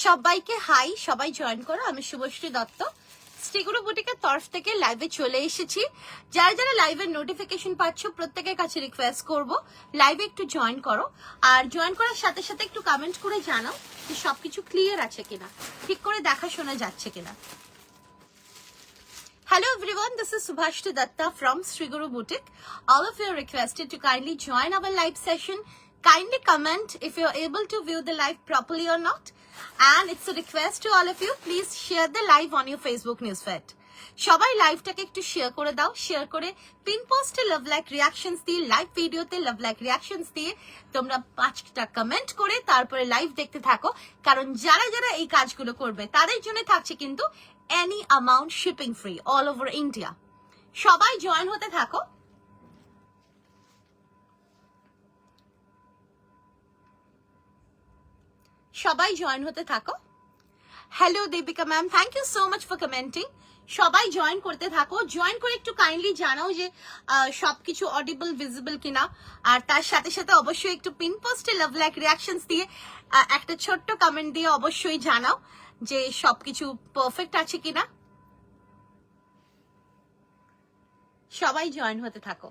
সবাইকে হাই, সবাই জয়েন করো। আমি শুভশ্রী দত্ত শ্রীগুরু বুটিকের তরফ থেকে লাইভে চলে এসেছি। যারা যারা লাইভের নোটিফিকেশন পাচ্ছ প্রত্যেকের কাছে রিকোয়েস্ট করব লাইভে একটু জয়েন করো, আর জয়েন করার সাথে সাথে একটু কমেন্ট করে জানাও যে সবকিছু ক্লিয়ার আছে কিনা, ঠিক করে দেখা শোনা যাচ্ছে কিনা। Hello everyone, this is Subhashri Datta from Sri Guru Boutique. All of you are requested to kindly join our live session. Kindly comment if you are able to view the live properly or not. And it's a request to all of you, please share the live on your Facebook news feed. সবাই লাইভটাকে একটু share করে দাও, share করে pin পোস্টে love like reactions দিয়ে, live ভিডিওতে love like reactions দিয়ে তোমরা 5টা কমেন্ট করে তারপরে লাইভ দেখতে থাকো। কারণ যারা যারা এই কাজগুলো করবে তাদের জন্য থাকছে কিন্তু any amount shipping free all over India. সবাই জয়েন হতে থাকো। সবাই জয়েন হতে থাকো। Hello Debika ma'am, thank you so much for commenting. সবাই জয়েন করতে থাকো, জয়েন করে একটু কাইন্ডলি জানাও যে সবকিছু অডিবল ভিজিবল কিনা, আর তার সাথে সাথে অবশ্যই একটু পিন পোস্টে লাভ লাইক রিঅ্যাকশনস দিয়ে একটা ছোট্ট কমেন্ট দিয়ে অবশ্যই জানাও যে সবকিছু পারফেক্ট আছে কিনা। সবাই জয়েন হতে থাকো।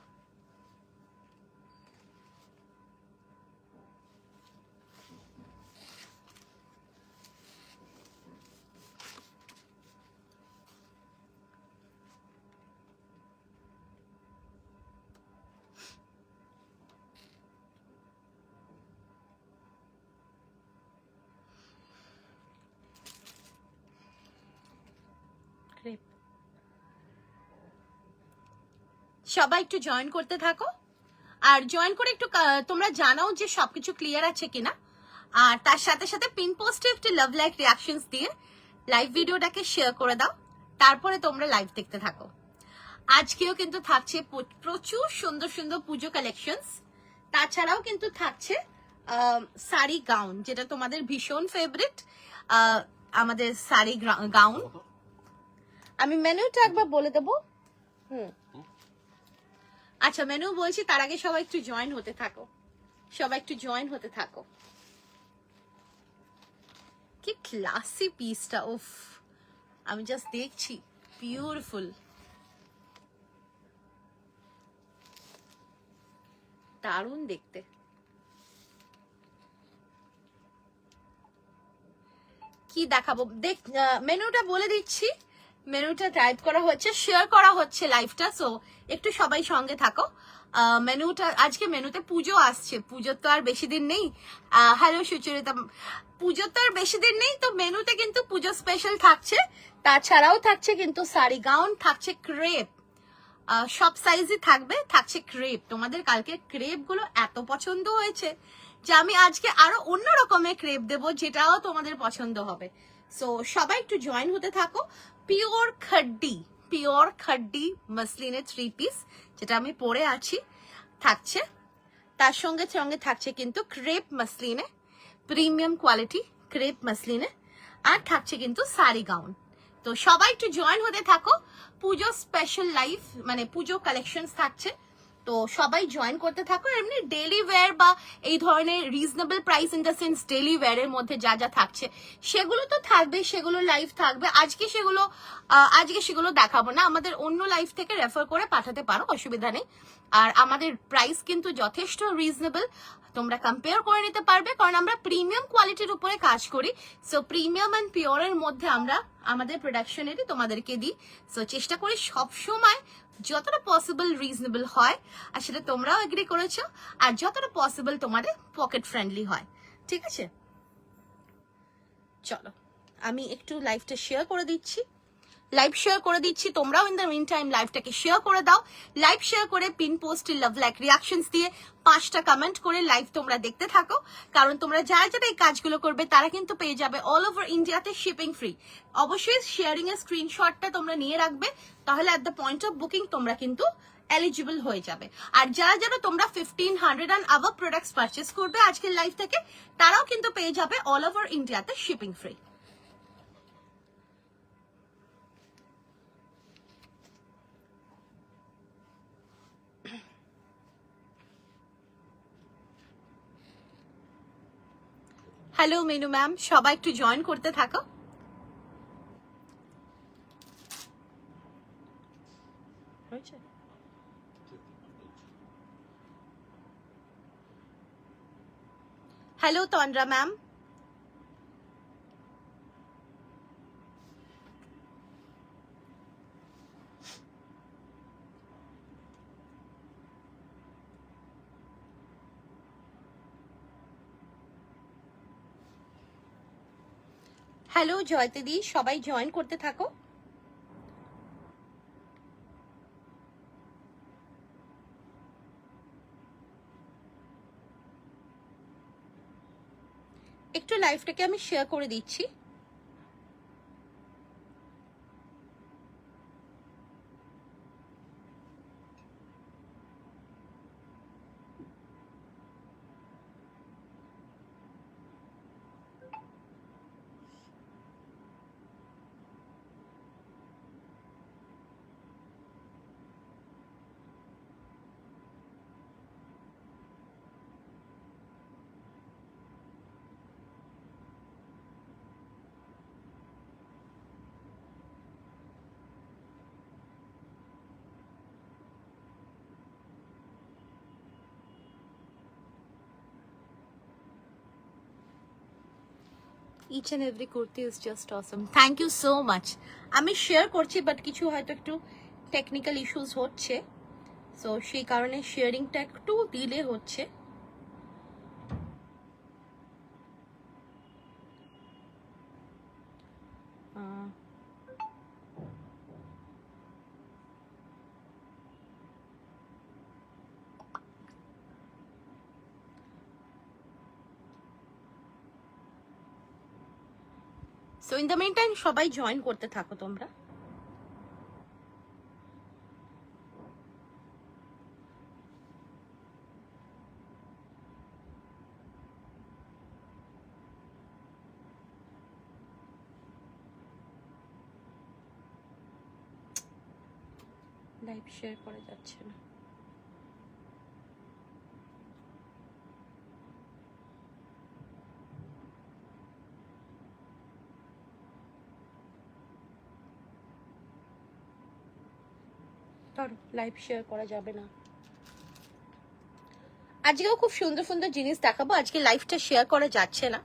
সবাই একটু জয়েন করতে থাকো, আর জয়েন করে একটু তোমরা জানাও যে সবকিছু ক্লিয়ার আছে কিনা, আর তার সাথে সাথে পিন পোস্টে একটু লাভ লাইক রিঅ্যাকশনস দিয়ে লাইভ ভিডিওটাকে শেয়ার করে দাও, তারপরে তোমরা লাইভ দেখতে থাকো। আজকেও কিন্তু থাকছে প্রচুর সুন্দর সুন্দর পুজো কালেকশনস, তাছাড়াও কিন্তু থাকছে শাড়ি গাউন, যেটা তোমাদের ভীষণ ফেভারিট আমাদের শাড়ি গাউন। আমি মেনুটা একবার বলে দেবো। আচ্ছা মেনু বলছি, তার আগে সবাই একটু জয়েন হতে থাকো, সবাই একটু জয়েন হতে থাকো। কি ক্লাসি পিসটা, উফ আমি জাস্ট দেখছি, বিউটিফুল, দারুণ দেখতে। কি দেখাবো দেখ, মেনুটা বলে দিচ্ছি। মেনুটা টাইপ করা হচ্ছে, শেয়ার করা হচ্ছে লাইভটা, সো একটু সবাই সঙ্গে থাকো। মেনুটা আজকে মেনুতে পুজো আসছে, পুজোর তো আর বেশি দিন নেই। হ্যালো সুচরিতা, পুজোর তো আর বেশি দিন নেই, তো মেনুতে কিন্তু পুজো স্পেশাল থাকছে। তাছাড়াও থাকছে কিন্তু শাড়ি গাউন, থাকছে ক্রেপ, সব সাইজই থাকবে, থাকছে ক্রেপ। তোমাদের কালকে ক্রেপ গুলো এত পছন্দ হয়েছে যে আমি আজকে আরো অন্য রকমের ক্রেপ দেবো, যেটাও তোমাদের পছন্দ হবে। সো সবাই একটু জয়েন হতে থাকো। পিওর খাড্ডি মাসলিনের 3 পিস যেটা আমি পরে আছি থাকছে, তার সঙ্গে সঙ্গে থাকছে কিন্তু ক্রেপ মাসলিনে, প্রিমিয়াম কোয়ালিটি ক্রেপ মাসলিনে, আর থাকছে কিন্তু শাড়ি গাউন। তো সবাই একটু জয়েন হতে থাকো। পুজো স্পেশাল লাইভ মানে পুজো কালেকশনস থাকছে, তো সবাই জয়েন করতে থাকো। এমনি ডেইলি ওয়্যার বা এই ধরনের reasonable price in the sense daily ওয়্যারের মধ্যে যা যা থাকছে সেগুলো তো থাকবে, সেগুলো লাইভ থাকবে। আজকে সেগুলো দেখাবো না, আমাদের অন্য লাইভ থেকে রেফার করে পাঠাতে পারো, অসুবিধা নেই। আর আমাদের প্রাইস কিন্তু যথেষ্ট রিজনেবল, তোমরা কম্পেয়ার করে নিতে পারবে, কারণ আমরা প্রিমিয়াম কোয়ালিটির উপরে কাজ করি। সো প্রিমিয়াম অ্যান্ড পিওরের মধ্যে আমরা আমাদের প্রোডাকশনেরই তোমাদেরকে দিই। সো চেষ্টা করি সবসময় যতটা পসিবল রিজনেবল হয়, আর সেটা তোমরাও এগ্রি করেছো, আর যতটা পসিবল তোমাদের পকেট ফ্রেন্ডলি হয়। ঠিক আছে, চলো আমি একটু লাইভটা শেয়ার করে দিচ্ছি, তোমরাও ইন দ্য মিন টাইম লাইভটাকে শেয়ার করে দাও। লাইভ শেয়ার করে পিন পোস্টে লাভ লাইক রিঅ্যাকশনস দিয়ে 5টা কমেন্ট করে লাইভ তোমরা দেখতে থাকো, কারণ তোমরা যারা যারা এই কাজগুলো করবে তারা কিন্তু পেয়ে যাবে অল ওভার ইন্ডিয়াতে শিপিং ফ্রি। অবশ্যই শেয়ারিং এর স্ক্রিনশটটা তোমরা নিয়ে রাখবে, তাহলে at the point of booking তোমরা কিন্তু এলিজিবল হয়ে যাবে। আর যারা যারা তোমরা 1500 অ্যান্ড আবাভ প্রোডাক্টস পারচেস করবে আজকের লাইভ থেকে, তারাও কিন্তু পেয়ে যাবে অল ওভার ইন্ডিয়াতে shipping free. Hello menu ma'am, সবাই একটু জয়েন করতে থাকো। হ্যালো তন্দ্রা ম্যাম। হ্যালো জয়তিদি, সবাই জয়েন করতে থাকো। একটু লাইভটাকে আমি শেয়ার করে দিচ্ছি। Each and every kurti is just awesome. Thank you so much. আমি শেয়ার করছি বাট কিছু হয়তো একটু টেকনিক্যাল ইস্যুস হচ্ছে, সো সেই কারণে শেয়ারিংটা একটু ডিলে হচ্ছে। So in the main time সবাই জয়েন করতে থাকো তোমরা। লাইভ শেয়ার করা যাচ্ছে না। লাইভ শেয়ার করা যাবে না। আজকেও খুব সুন্দর সুন্দর জিনিস দেখাবো, আজকে লাইভটা শেয়ার করা যাচ্ছে না,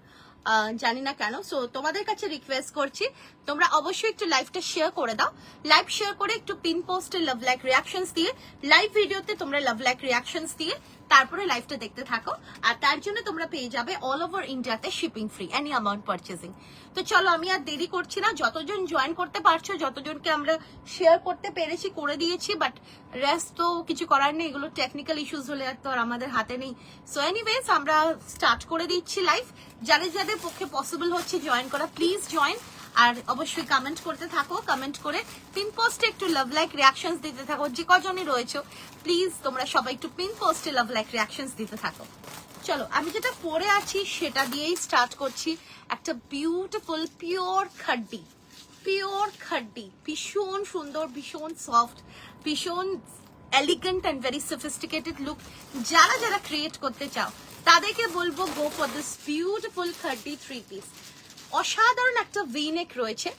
জানি না কেন। সো তোমাদের কাছে রিকোয়েস্ট করছি তোমরা অবশ্যই একটু লাইভটা শেয়ার করে দাও। লাইভ শেয়ার করে একটু পিন পোস্টে লাভ লাইক রিয়াকশনস দিয়ে, লাইভ ভিডিওতে তোমরা লাভ লাইক রিয়াকশনস দিয়ে তারপরে লাইভটা দেখতে থাকো। আর তার জন্য তোমরা পেয়ে যাবে অল ওভার ইন্ডিয়াতে shipping free any amount purchasing. তো চলো আমি আর দেরি করছি না, যতজন জয়েন করতে পারছো, যতজনকে আমরা শেয়ার করতে পেরেছি করে দিয়েছি, বাট রেস্ট তো কিছু করার নেই, এগুলো টেকনিক্যাল ইস্যুস হলে তো আর আমাদের হাতে নেই। সো এনিওয়েজ আমরা স্টার্ট করে দিচ্ছি লাইভ। যাদের যাদের পক্ষে পসিবল হচ্ছে জয়েন করা, প্লিজ জয়েন। আর অবশ্যই কমেন্ট করতে থাকো, কমেন্ট করে পিন পোস্টে একটু লাভ লাইক রিয়াকশনস দিতে থাকো। যে কজনই রয়েছে প্লিজ তোমরা সবাই একটু পিন পোস্টে লাভ লাইক রিয়াকশনস দিতে থাকো। চলো আমি যেটা পরে আছি সেটা দিয়েই স্টার্ট করছি। একটা বিউটিফুল পিওর খাড্ডি, পিওর খাড্ডি, ভীষণ সুন্দর, ভীষণ সফট, ভীষণ elegant and very sophisticated look যারা যারা ক্রিয়েট করতে চাও তাদেরকে বলবো go for this beautiful খাড্ডি three piece. অসাধারণ একটা ভিনেক রয়েছে,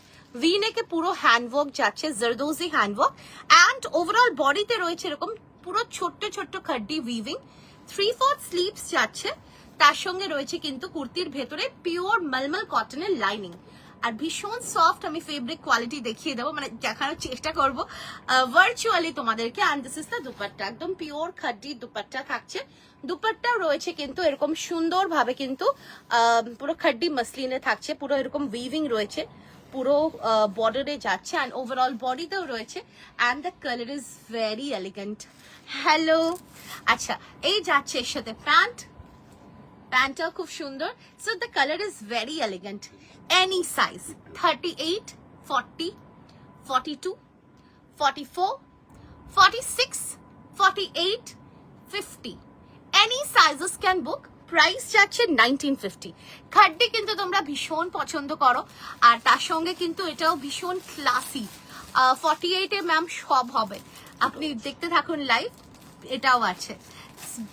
ভিনেকে পুরো হ্যান্ডওয়ার্ক যাচ্ছে, জারদোজি হ্যান্ডওয়ার্ক, অ্যান্ড ওভারঅল বডিতে রয়েছে এরকম পুরো ছোট্ট ছোট্ট খাড্ডি উইভিং। 3/4 স্লিভস যাচ্ছে, তার সঙ্গে রয়েছে কিন্তু কুর্তির ভেতরে পিওর মলমল কটনের লাইনিং আর ভীষণ সফট। আমি ফেব্রিক কোয়ালিটি দেখিয়ে দেবো, মানে দেখানোর চেষ্টা করবো ভার্চুয়ালি তোমাদেরকে। And this is the dupatta, একদম পিওর খাড্ডি দুপাট্টা থাকছে। দুপাট্টাও রয়েছে কিন্তু এরকম সুন্দর ভাবে কিন্তু পুরো খাড্ডি মসলিনে থাকছে, পুরো এরকম উইভিং রয়েছে, পুরো বর্ডারে যাচ্ছে, অ্যান্ড ওভারঅল বডিতেও রয়েছে। And the colour is very elegant. Hello, আচ্ছা এই যাচ্ছে এর সাথে প্যান্ট, প্যান্টটাও খুব সুন্দর। So the colour is very elegant. Any size 38, 40, 42, 44, 46, 48, 50, any sizes can book. Price যাচ্ছে 1950। খাড্ডি কিন্তু তোমরা ভীষণ পছন্দ করো, আর তার সঙ্গে কিন্তু এটাও ভীষণ ক্লাসি। 48 এ ম্যাম সব হবে, আপনি দেখতে থাকুন লাইভ। এটাও আছে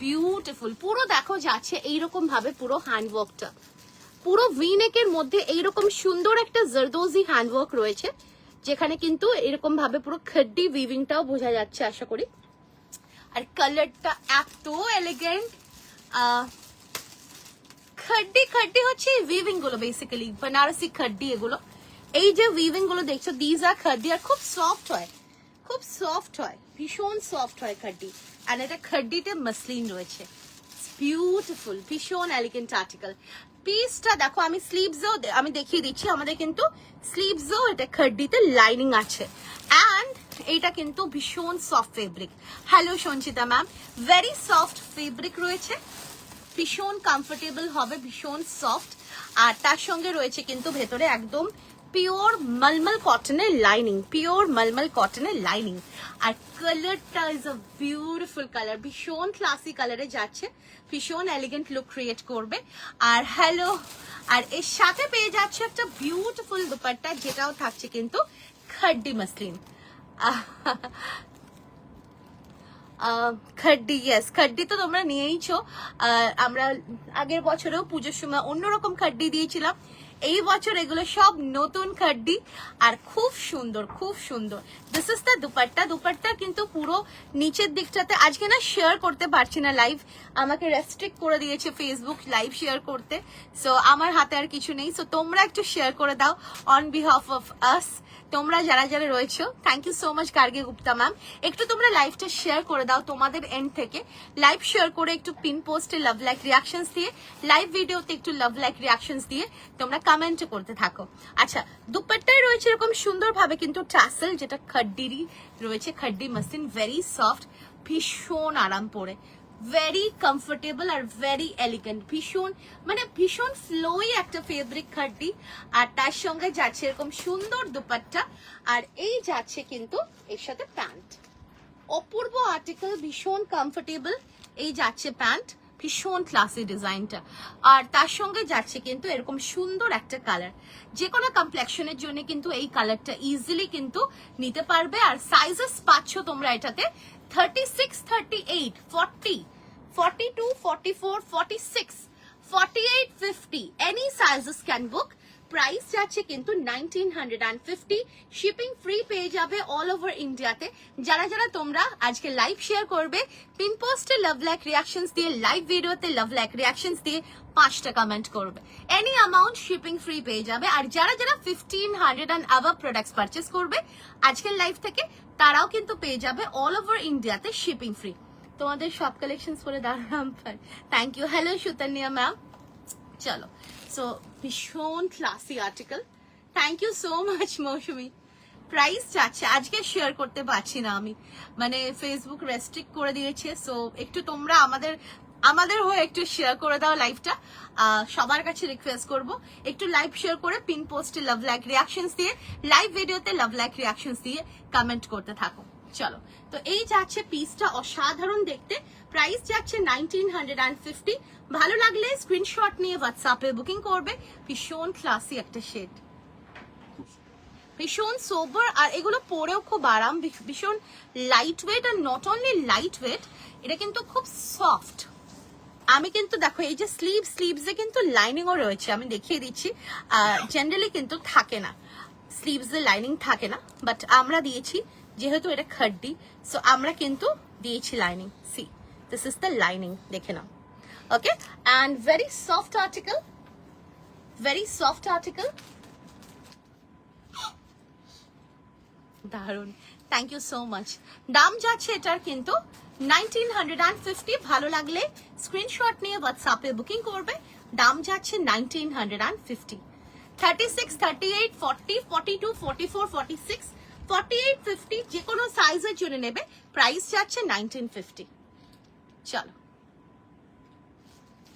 বিউটিফুল, পুরো দেখো যাচ্ছে এইরকম ভাবে পুরো হ্যান্ডওয়ার্কটা, পুরো ভি নেকের মধ্যে এইরকম সুন্দর একটা জারদোজি হ্যান্ডওয়ার্ক রয়েছে, যেখানে কিন্তু এরকম ভাবে পুরো খড্ডি উইভিংটাও বোঝা যাচ্ছে আশা করি। আর কালারটা এত এলিগেন্ট, খড্ডি খড্ডি হচ্ছে উইভিং গুলো, বেসিক্যালি বেনারসি খড্ডি এগুলো। এই যে উইভিং গুলো দেখছো দিজ আর খড্ডি, আর খুব সফট হয়, খুব সফট হয়, ভীষণ সফট হয় খড্ডি। আর এটা খড্ডিতে মসলিন রয়েছে, বিউটিফুল, ভীষণ এলিগেন্ট আর্টিকেল। পিসটা দেখো, আমি স্লিভসও আমি দেখিয়ে দিচ্ছি, আমাদের কিন্তু স্লিভসও এটা খড্ডিতে লাইনিং আছে। অ্যান্ড এইটা কিন্তু ভীষণ soft fabric. Hello Sanchita ma'am, very soft fabric রয়েছে, ভীষণ কমফোর্টেবল হবে, ভীষণ সফট। আর তার সঙ্গে রয়েছে কিন্তু ভেতরে একদম পিওর মলমল কটনের লাইনিং, পিওর মলমল কটনের লাইনিং। আর কালারটা ইজ আ বিউটিফুল কালার, ভীষণ ক্লাসি কালারে যাচ্ছে, ভীষণ এলিগেন্ট লুক ক্রিয়েট করবে। আর হ্যালো, আর এর সাথে পেয়ে যাচ্ছে একটা বিউটিফুল দুপাট্টা, যেটাও থাকছে কিন্তু খড্ডি মসলিন। খড্ডি, ইয়েস, খড্ডি তো তোমরা নিয়েইছো। আমরা আগের বছরেও পুজোর সময় অন্যরকম খড্ডি দিয়েছিলাম, এই বছর এগুলো সব নতুন খড্ডি, আর খুব সুন্দর, খুব সুন্দর। This is the dupatta. Dupatta কিন্তু পুরো নিচের দিকটাতে আজকে না শেয়ার করতে পারছি না লাইভ, আমাকে রেস্ট্রিক্ট করে দিয়েছে ফেসবুক লাইভ শেয়ার করতে, সো আমার হাতে আর কিছু নেই। সো তোমরা একটু শেয়ার করে দাও অন বিহাফ অফ আস, তোমরা যারা যারা রয়েছো। Thank you so much Gargi Gupta ma'am, একটু তোমরা লাইভটা শেয়ার করে দাও তোমাদের এন্ড থেকে। লাইভ শেয়ার করে একটু পিন পোস্টে লাভ লাইক রিয়াকশনস দিয়ে, লাইভ ভিডিওতে একটু লাভ লাইক রিয়াকশনস দিয়ে তোমরা কমেন্ট করতে থাকো। আচ্ছা, দুপাট্টায় রয়েছে এরকম সুন্দর ভাবে কিন্তু টাসেল, যেটা খড্ডিরই রয়েছে, খড্ডি মসলিন, ভেরি সফট, ভীষণ আরাম পড়ে, very comfortable are very elegant, ভীষণ মানে ভীষণ ফ্লোই একটা ফেব্রিক খড্ডি। আর তার সঙ্গে যাচ্ছে এরকম সুন্দর দুপাট্টা, আর এই যাচ্ছে কিন্তু এর সাথে প্যান্ট, অপূর্ব আর্টিকেল, ভীষণ কমফোর্টেবল। এই যাচ্ছে প্যান্ট, ভীষণ ক্লাসি ডিজাইনটা। আর তার সঙ্গে যাচ্ছে কিন্তু এরকম সুন্দর একটা কালার, যে কোনো কমপ্লেকশনের জন্য কিন্তু এই কালারটা ইজিলি কিন্তু নিতে পারবে। আর সাইজেস পাচ্ছ তোমরা এটাতে 36, 38, 40, 42, 44, 46, 48, 50, any sizes can book। Price যাচ্ছে কিন্তু 1950, শিপিং ফ্রি পেয়ে যাবে অল ওভার ইন্ডিয়াতে। যারা যারা তোমরা আজকে লাইভ শেয়ার করবে, পিন পোস্টে লাভ লাইক রিয়াকশনস দিয়ে, লাইভ ভিডিওতে লাভ লাইক রিয়াকশনস দিয়ে 5টা কমেন্ট করবে, এনি অ্যামাউন্ট শিপিং ফ্রি পেয়ে যাবে। আর যারা যারা 1500 and above প্রোডাক্টস পারচেস করবে আজকের লাইভ থেকে, তারাও কিন্তু পেয়ে যাবে অল ওভার ইন্ডিয়াতে শিপিং ফ্রি। তোমাদের সব কালেকশনস করে দাঁড়াম, thank you. Hello Sutanya ma'am, চলো। সো ভীষণ classy article, thank you so much Mousumi. Price যাচ্ছে, আজকে শেয়ার করতে পারছি না আমি, মানে ফেসবুক রেস্ট্রিক্ট করে দিয়েছে। সো একটু তোমরা আমাদের হয়ে একটু শেয়ার করে দাও লাইভটা, সবার কাছে রিকোয়েস্ট করব একটু লাইভ শেয়ার করে পিন পোস্টে লাভ লাইক রিয়াকশনস দিয়ে, লাইভ ভিডিওতে লাভ লাইক রিয়াকশনস দিয়ে কমেন্ট করতে থাকো। চলো, তো এই যাচ্ছে পিসটা, অসাধারণ দেখতে। প্রাইস যাচ্ছে 1950। ভালো লাগলে স্ক্রিনশট নিয়ে হোয়াটসঅ্যাপে বুকিং করবে। ভীষণ ক্লাসি একটা শেড, ভীষণ সোবার, আর এগুলো পরেও খুব আরাম, ভীষণ light weight. Are not only light weight, এটা কিন্তু খুব সফট। আমি কিন্তু দেখো এই যে স্লিভসে কিন্তু লাইনিংও রয়েছে, আমি দেখিয়ে দিচ্ছি। জেনারেলি কিন্তু থাকে না, স্লিভসে লাইনিং থাকে না, বাট আমরা দিয়েছি যেহেতু এটা খড্ডি, সো আমরা কিন্তু দিয়েছি lining. See, this is the lining, দেখে নাও। Okay, and very soft article, very soft article, দারুন, থ্যাংক ইউ সো মাচ। দাম যাচ্ছে এটার কিন্তু 1950। ভালো লাগলে স্ক্রিনশট নিয়ে হোয়াটসঅ্যাপে বুকিং করবে। দাম যাচ্ছে 1950। 36, 38, 40, 42, 44, 46, 48, 50 যে কোনো সাইজের জন্য নেবে। প্রাইস যাচ্ছে 1950। চলো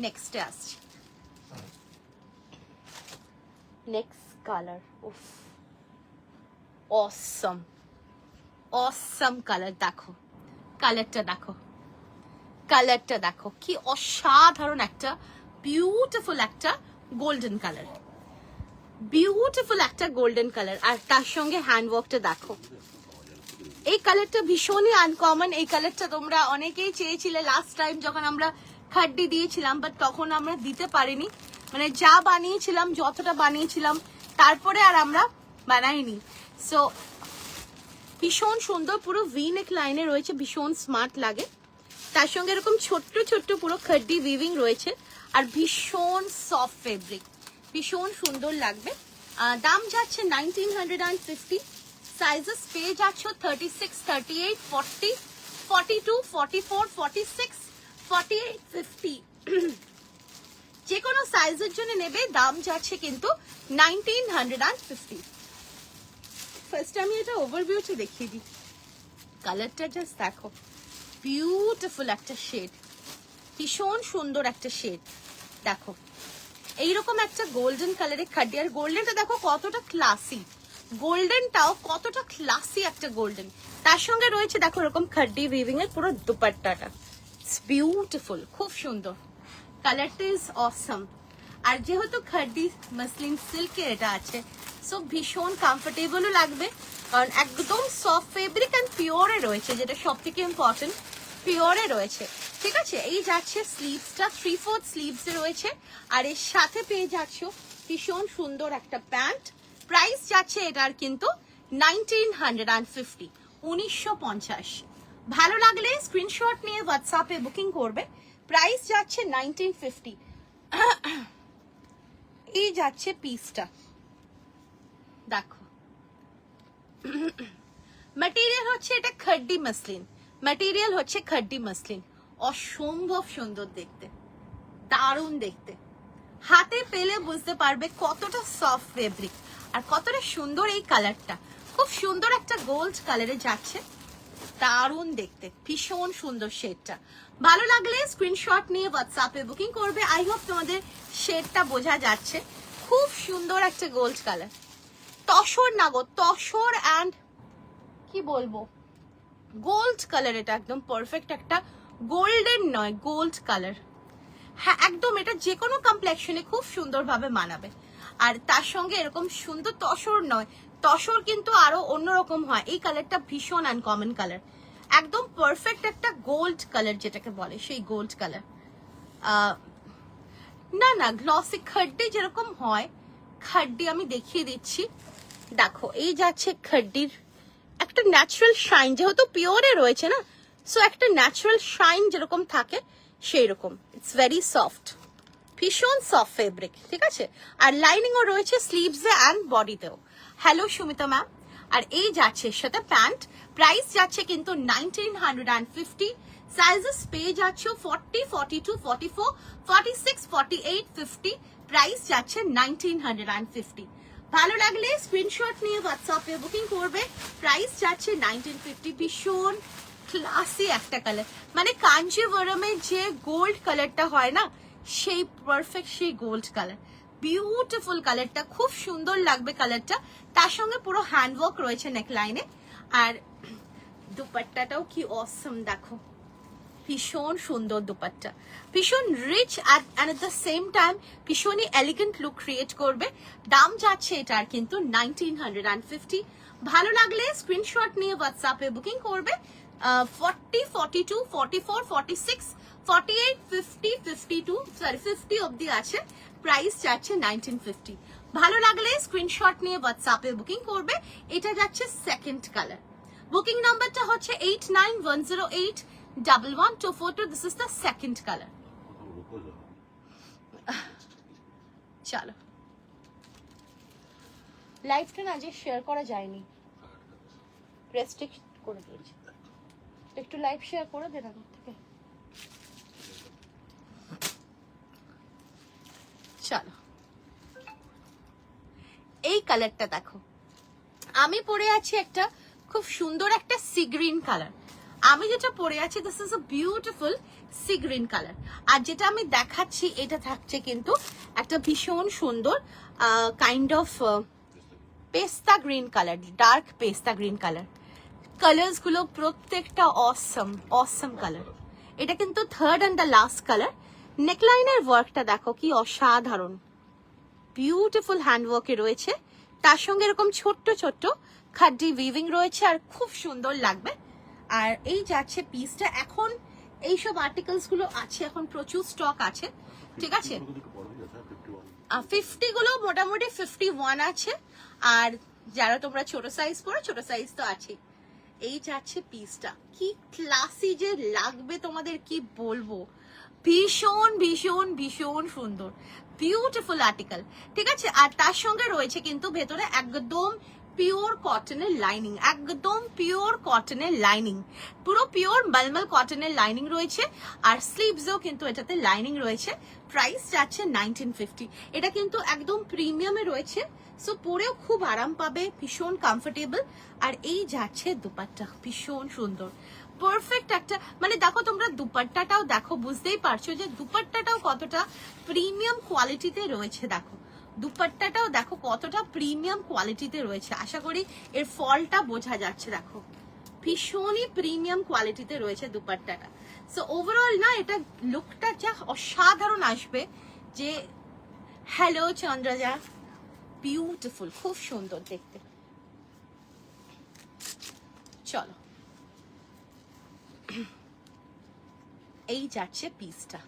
নেক্সটে আসছি। নেক্সট কালার, উফ, অসম অসম কালার। দেখো কালারটা, দেখো কালারটা, দেখো কি অসাধারণ একটা বিউটিফুল একটা গোল্ডেন কালার, বিউটিফুল একটা গোল্ডেন কালার। আর তার সঙ্গে হ্যান্ডওয়ার্কটা দেখো, এই কালারটা ভীষণই আনকমন। এই কালারটা তোমরা অনেকেই চেয়েছিলে লাস্ট টাইম যখন আমরা খড্ডি দিয়েছিলাম, বাট তখন আমরা দিতে পারিনি। মানে যা বানিয়েছিলাম, যতটা বানিয়েছিলাম তারপরে আর আমরা বানাইনি। সো ভীষণ সুন্দর, পুরো ভি নেক লাইনে রয়েছে, ভীষণ স্মার্ট লাগে। তার সঙ্গে এরকম ছোট্ট ছোট্ট পুরো খাড্ডি উইভিং রয়েছে আর ভীষণ সফট ফেব্রিক, ভীষণ সুন্দর লাগবে। দাম যাচ্ছে 1950। সাইজেস পেয়ে যাচ্ছ 36, 38, 40, 42, 44, 46, 48, 50। যে কোনো সাইজের জন্য নেবে। দাম যাচ্ছে কিন্তু 1950। ফার্স্ট আমি এটা ওভারভিউটা দেখিয়ে দিই। কালারটা জাস্ট দেখো, বিউটিফুল একটা শেড, ভীষণ সুন্দর একটা শেড। দেখো এইরকম একটা গোল্ডেন কালারের খাড্ডি, আর গোল্ডেনটা দেখো কতটা ক্লাসি, গোল্ডেনটাও কতটা ক্লাসি একটা গোল্ডেন। তার সঙ্গে রয়েছে দেখো এরকম খাড্ডি উইভিং এর পুরো দুপাট্টাটা, ইটস বিউটিফুল, খুব সুন্দর। কালারটা ইজ অসম। আর যেহেতু খাড্ডি মাসলিন সিল্কের এটা আছে, সো ভীষণ কমফোর্টেবলও লাগবে, কারণ একদম সফট ফেব্রিক অ্যান্ড পিওরে রয়েছে, যেটা সব থেকে ইম্পর্টেন্ট, পিওরে রয়েছে। ঠিক আছে, এই যাচ্ছে স্লিভসটা 3/4 স্লিভসে রয়েছে, আর এর সাথে পেয়ে যাচ্ছ ভীষণ সুন্দর একটা প্যান্ট। প্রাইস যাচ্ছে এটার কিন্তু 1950, 1950। ভালো লাগলে স্ক্রিনশট নিয়ে হোয়াটসঅ্যাপে বুকিং করবে। প্রাইস যাচ্ছে 1950। এই যাচ্ছে পিসটা, দেখো ম্যাটেরিয়াল হচ্ছে এটা খাড্ডি মাসলিন, ম্যাটেরিয়াল হচ্ছে খাড্ডি মাসলিন। অসম্ভব সুন্দর দেখতে, দারুণ দেখতে। হাতে পেলে বুঝতে পারবে কতটা সফট ফেব্রিক আর কতটা সুন্দর এই কালারটা। খুব সুন্দর একটা গোল্ড কালারে যাচ্ছে, দারুণ দেখতে, ভীষণ সুন্দর শেডটা। ভালো লাগলে স্ক্রিনশট নিয়ে হোয়াটসঅ্যাপে বুকিং করবে। আই হোপ তোমাদের শেডটা বোঝা যাচ্ছে, খুব সুন্দর একটা গোল্ড কালার। তসর না গো, তসর অ্যান্ড কি বলবো, গোল্ড কালার। এটা একদম পারফেক্ট একটা গোল্ডেন নয়, গোল্ড কালার। হ্যাঁ একদম, এটা যে কোনো কমপ্লেক্সনে খুব সুন্দরভাবে মানাবে। আর তার সঙ্গে এরকম সুন্দর তসর নয়, তসর কিন্তু আরো অন্যরকম হয়। এই কালারটা ভীষণ আনকমন কালার, একদম পারফেক্ট একটা গোল্ড কালার যেটাকে বলে, সেই গোল্ড কালার। না না, গ্লসি খাড্ডি যেরকম হয়, খাড্ডি আমি দেখিয়ে দিচ্ছি। দেখো এই যাচ্ছে খাড্ডির একটা ন্যাচারাল শাইন, যেহেতু পিওরে রয়েছে না, সো একটা ন্যাচারাল শাইন যেরকম থাকে সেই রকম। ইটস ভেরি সফট, ভীষণ সফট ফেব্রিক। ঠিক আছে, আর লাইনিংও রয়েছে স্লিভসে অ্যান্ড বডিতেও। Hello Sumita ma'am. আর এই যাচ্ছে এর সাথে প্যান্ট। প্রাইস যাচ্ছে কিন্তু 1950। সাইজেস পেয়ে যাচ্ছ 40, 42, 44, 46, 48, 50। প্রাইস যাচ্ছে 1950। ভালো লাগলে স্ক্রিনশট নিয়ে হোয়াটসঅ্যাপে বুকিং করবে। প্রাইস যাচ্ছে 1950। ভীষণ ক্লাসি একটা কালার, মানে কাঞ্জিভরমের যে গোল্ড কালারটা হয় না, সেই পারফেক্ট সেই গোল্ড কালার। বিউটিফুল কালারটা, খুব সুন্দর লাগবে কালারটা। তার সঙ্গে পুরো হ্যান্ডওয়ার্ক রয়েছে নেকলাইনে, আর দুপাট্টাটাও কি অসম, দেখো ভীষণ সুন্দর দুপাট্টা, ভীষণ rich and at the same time ভীষণই এলিগেন্ট লুক ক্রিয়েট করবে। দাম যাচ্ছে এটার কিন্তু 1950। ভালো লাগলে স্ক্রিনশট নিয়ে হোয়াটসঅ্যাপে বুকিং করবে। 40, 42, 44, 46, 48, 50, 52, সরি 50 অবধি আছে। প্রাইস যাচ্ছে 1950। ভালো লাগলে স্ক্রিনশট নিয়ে হোয়াটসঅ্যাপে বুকিং করবে। এটা যাচ্ছে সেকেন্ড কালার। বুকিং নাম্বারটা হচ্ছে 8910811242। This is the second colour. চলো, লাইভটা না যে শেয়ার করা যায়নি, রেস্ট্রিক্ট করে দিয়েছি। একটু লাইভ শেয়ার করে দেন আমার থেকে। চলো, এই কালারটা দেখো, আমি পরে আছি একটা খুব সুন্দর একটা সি গ্রিন কালার। আমি যেটা পরে আছি this is a beautiful sea green colour. আর যেটা আমি দেখাচ্ছি এটা থাকছে কিন্তু একটা ভীষণ সুন্দর kind of pista green colour, dark pista green colour. Colours গুলো প্রত্যেকটা অসম অসম কালার। এটা কিন্তু third and the last colour. নেকলাইনের ওয়ার্কটা দেখো কি অসাধারণ, বিউটিফুল হ্যান্ডওয়ার্কে রয়েছে। তার সঙ্গে এরকম ছোট্ট ছোট্ট খাড্ডি উইভিং রয়েছে, আর খুব সুন্দর লাগবে। আর এই যাচ্ছে পিসটা। এখন এইসব আর্টিকেলস গুলো আছে, এখন প্রচুর স্টক আছে। ঠিক আছে, 50 গুলো মোটামুটি 51 আছে, আর যারা তোমরা ছোট সাইজ পরো ছোট সাইজ তো আছেই। এই যাচ্ছে পিসটা, কি ক্লাসি যে লাগবে তোমাদের কি বলবো, ভীষণ ভীষণ ভীষণ সুন্দর, বিউটিফুল আর্টিকেল, ঠিক আছে। আর তার সঙ্গে রয়েছে কিন্তু ভেতরে একদম পিওর কটনের লাইনিং, একদম পিওর কটনের লাইনিং, পুরো পিওর মালমাল কটনের লাইনিং রয়েছে, আর স্লিভসেও কিন্তু এটাতে লাইনিং রয়েছে। প্রাইস যাচ্ছে 1950। এটা কিন্তু একদম প্রিমিয়ামে রয়েছে, সো পরেও খুব আরাম পাবে, ভীষণ কমফোর্টেবল। আর এই যাচ্ছে দুপাট্টা, ভীষণ সুন্দর, পারফেক্ট একটা, মানে দেখো তোমরা দুপাট্টাটাও দেখো, বুঝতেই পারছো যে দুপাট্টাটাও কতটা প্রিমিয়াম কোয়ালিটিতে রয়েছে। দেখো দুপাট্টাটাও দেখো কতটা প্রিমিয়াম কোয়ালিটিতে রয়েছে, আশা করি এর ফলটা বোঝা যাচ্ছে। দেখো ভীষণই প্রিমিয়াম কোয়ালিটিতে রয়েছে দুপাট্টাটা। সো ওভারঅল না এটা লুকটা যা অসাধারণ আসবে, যে হ্যালো চন্দ্রজা, বিউটিফুল, খুব সুন্দর দেখতে। চলো এই যাচ্ছে পিসটা,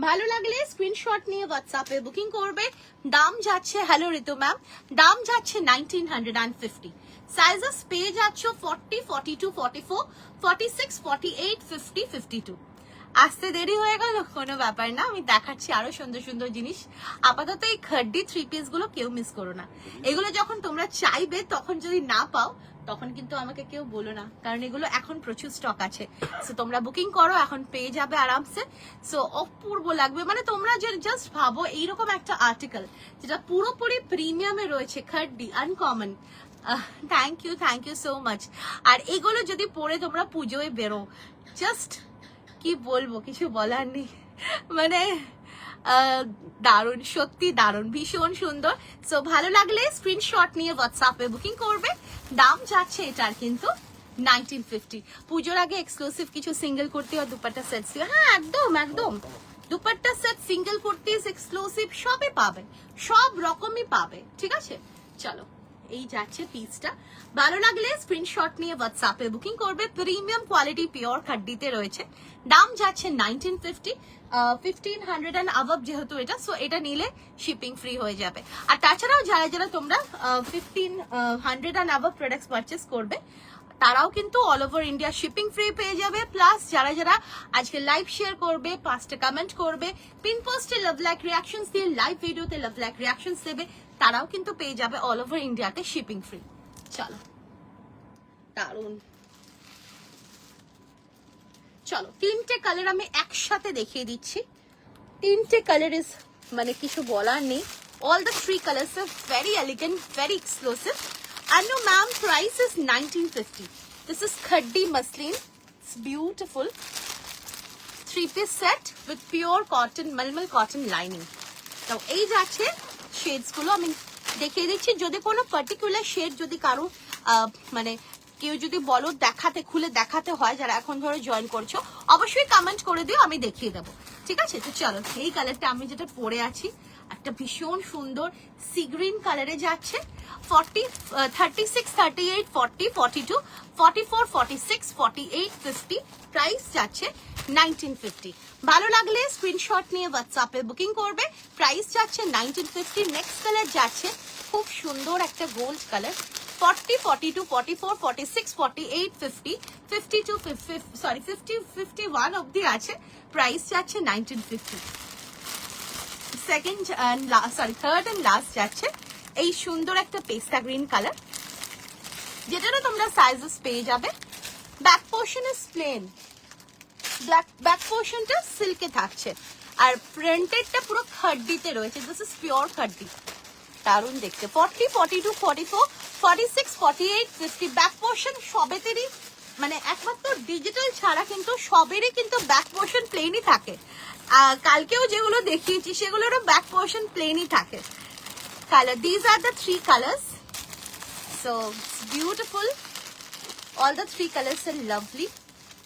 ভালো লাগলে স্ক্রিনশট নিয়ে হোয়াটসঅ্যাপে বুকিং করবে। দাম যাচ্ছে, হ্যালো ঋতু ম্যাম, দাম যাচ্ছে 1950। সাইজেস পেয়ে যাচ্ছ 40, 42, 44, 46, 48, 50, 52। আসতে দেরি হয়ে গেল কোনো ব্যাপার না, আমি দেখাচ্ছি আরো সুন্দর সুন্দর জিনিস। আপাতত এই খাড্ডি 3 পিস গুলো কেউ মিস করো না, এগুলো যখন তোমরা চাইবে তখন যদি না পাও তখন কিন্তু আমাকে কেউ বলো না, কারণ এগুলো এখন প্রচুর স্টক আছে। সো তোমরা বুকিং করো, এখন পেয়ে যাবে আরামসে। সো অপূর্ব লাগবে, মানে তোমরা জাস্ট ভাবো এইরকম একটা আর্টিকেল যেটা পুরোপুরি প্রিমিয়ামে রয়েছে, khadi uncommon. Thank you so much. আর এগুলো যদি পরে তোমরা পুজোয় বেরো, জাস্ট কি বলবো, কিছু বলার নেই, মানে দারুণ, সত্যি দারুণ, ভীষণ সুন্দর। সো ভালো লাগলে স্ক্রিনশট নিয়ে হোয়াটসঅ্যাপে বুকিং করবে। দাম যাচ্ছে এটার কিন্তু 1950। পুজোর আগে এক্সক্লুসিভ কিছু সিঙ্গেল কুর্তি আর দুপাট্টা সেট, হ্যাঁ একদম একদম, dupatta set, single kurtis, exclusive সবই পাবে, সব রকমই পাবে, ঠিক আছে। চলো এই যাচ্ছে পিসটা, ভালো লাগলে স্ক্রিনশট নিয়ে হোয়াটসঅ্যাপে বুকিং করবে। প্রিমিয়াম কোয়ালিটি পিওর খাড্ডিতে রয়েছে, দাম যাচ্ছে 1950। 1500 এন্ড অ্যাবভ যেহেতু এটা, সো এটা নিলে শিপিং ফ্রি হয়ে যাবে। আর তাছাড়াও যারা যারা তোমরা 1500 এন্ড অ্যাবভ প্রোডাক্টস পারচেস করবে তারাও কিন্তু all over India shipping free পেয়ে যাবে। প্লাস যারা যারা আজকে লাইভ শেয়ার করবে, 5টা কমেন্ট করবে, পিন পোস্টে লাভ লাইক রিয়াকশনস দিয়ে, লাইভ ভিডিওতে লাভ লাইক রিয়াকশনস দেবে, তারাও কিন্তু পেয়ে যাবে অল ওভার ইন্ডিয়াতে শিপিং ফ্রি। চলো দারুন, চলো 3টে কালার আমি একসাথে দেখিয়ে দিচ্ছি। 3টে কালার ইজ মানে কিছু বলার নেই, all the 3 colours are very elegant, very exclusive. Anu ma'am, price is 1950. This is khaddi muslin. It's beautiful. 3-piece set with pure cotton, malmal cotton lining. Now, এই যাচ্ছে শেডস গুলো আমি দেখিয়ে দিচ্ছি। যদি কোনো পার্টিকুলার শেড যদি কারো মানে কেউ যদি বলো দেখাতে, খুলে দেখাতে হয়, যারা এখন ধরে জয়েন করছো, অবশ্যই কমেন্ট করে দিও, আমি দেখিয়ে দেবো, ঠিক আছে। তো চলো এই কালারটা আমি যেটা পরে আছি, একটা ভীষণ সুন্দর সি গ্রিন কালারে যাচ্ছে। 40, 36, 38, 40, 42, 44, 46, 48, 50। প্রাইস যাচ্ছে 1950। ভালো লাগলে স্ক্রিনশট নিয়ে হোয়াটসঅ্যাপে বুকিং করবে। প্রাইস যাচ্ছে 1950। নেক্সট কালার যাচ্ছে খুব সুন্দর একটা গোল্ড কালার। 40, 42, 44, 46, 48, 50, 52, 51 অবধি আছে। প্রাইস যাচ্ছে 1950। Second and third and last যাচ্ছে এই সুন্দর একটা পেস্তা গ্রিন কালার, যেটারও তোমরা সাইজেস পেয়ে যাবে। Back portion is plain, back পোর্শনটা সিল্কে থাকছে, আর প্রিন্টেডটা পুরো খাড্ডিতে রয়েছে। দিস ইজ পিওর খাড্ডি, দারুণ দেখতে। 40, 42, 44, 46, 48, 50 ব্যাক পোর্শন সবেতেরই, মানে একমাত্র ডিজিটাল ছাড়া কিন্তু সবেরই কিন্তু ব্যাক পোর্শন প্লেনই থাকে। কালকেও যেগুলো দেখিয়েছি সেগুলোরও ব্যাক পোর্শন প্লেনই থাকে। Color, these are the 3 colors, so it's beautiful. All the 3 colors are lovely.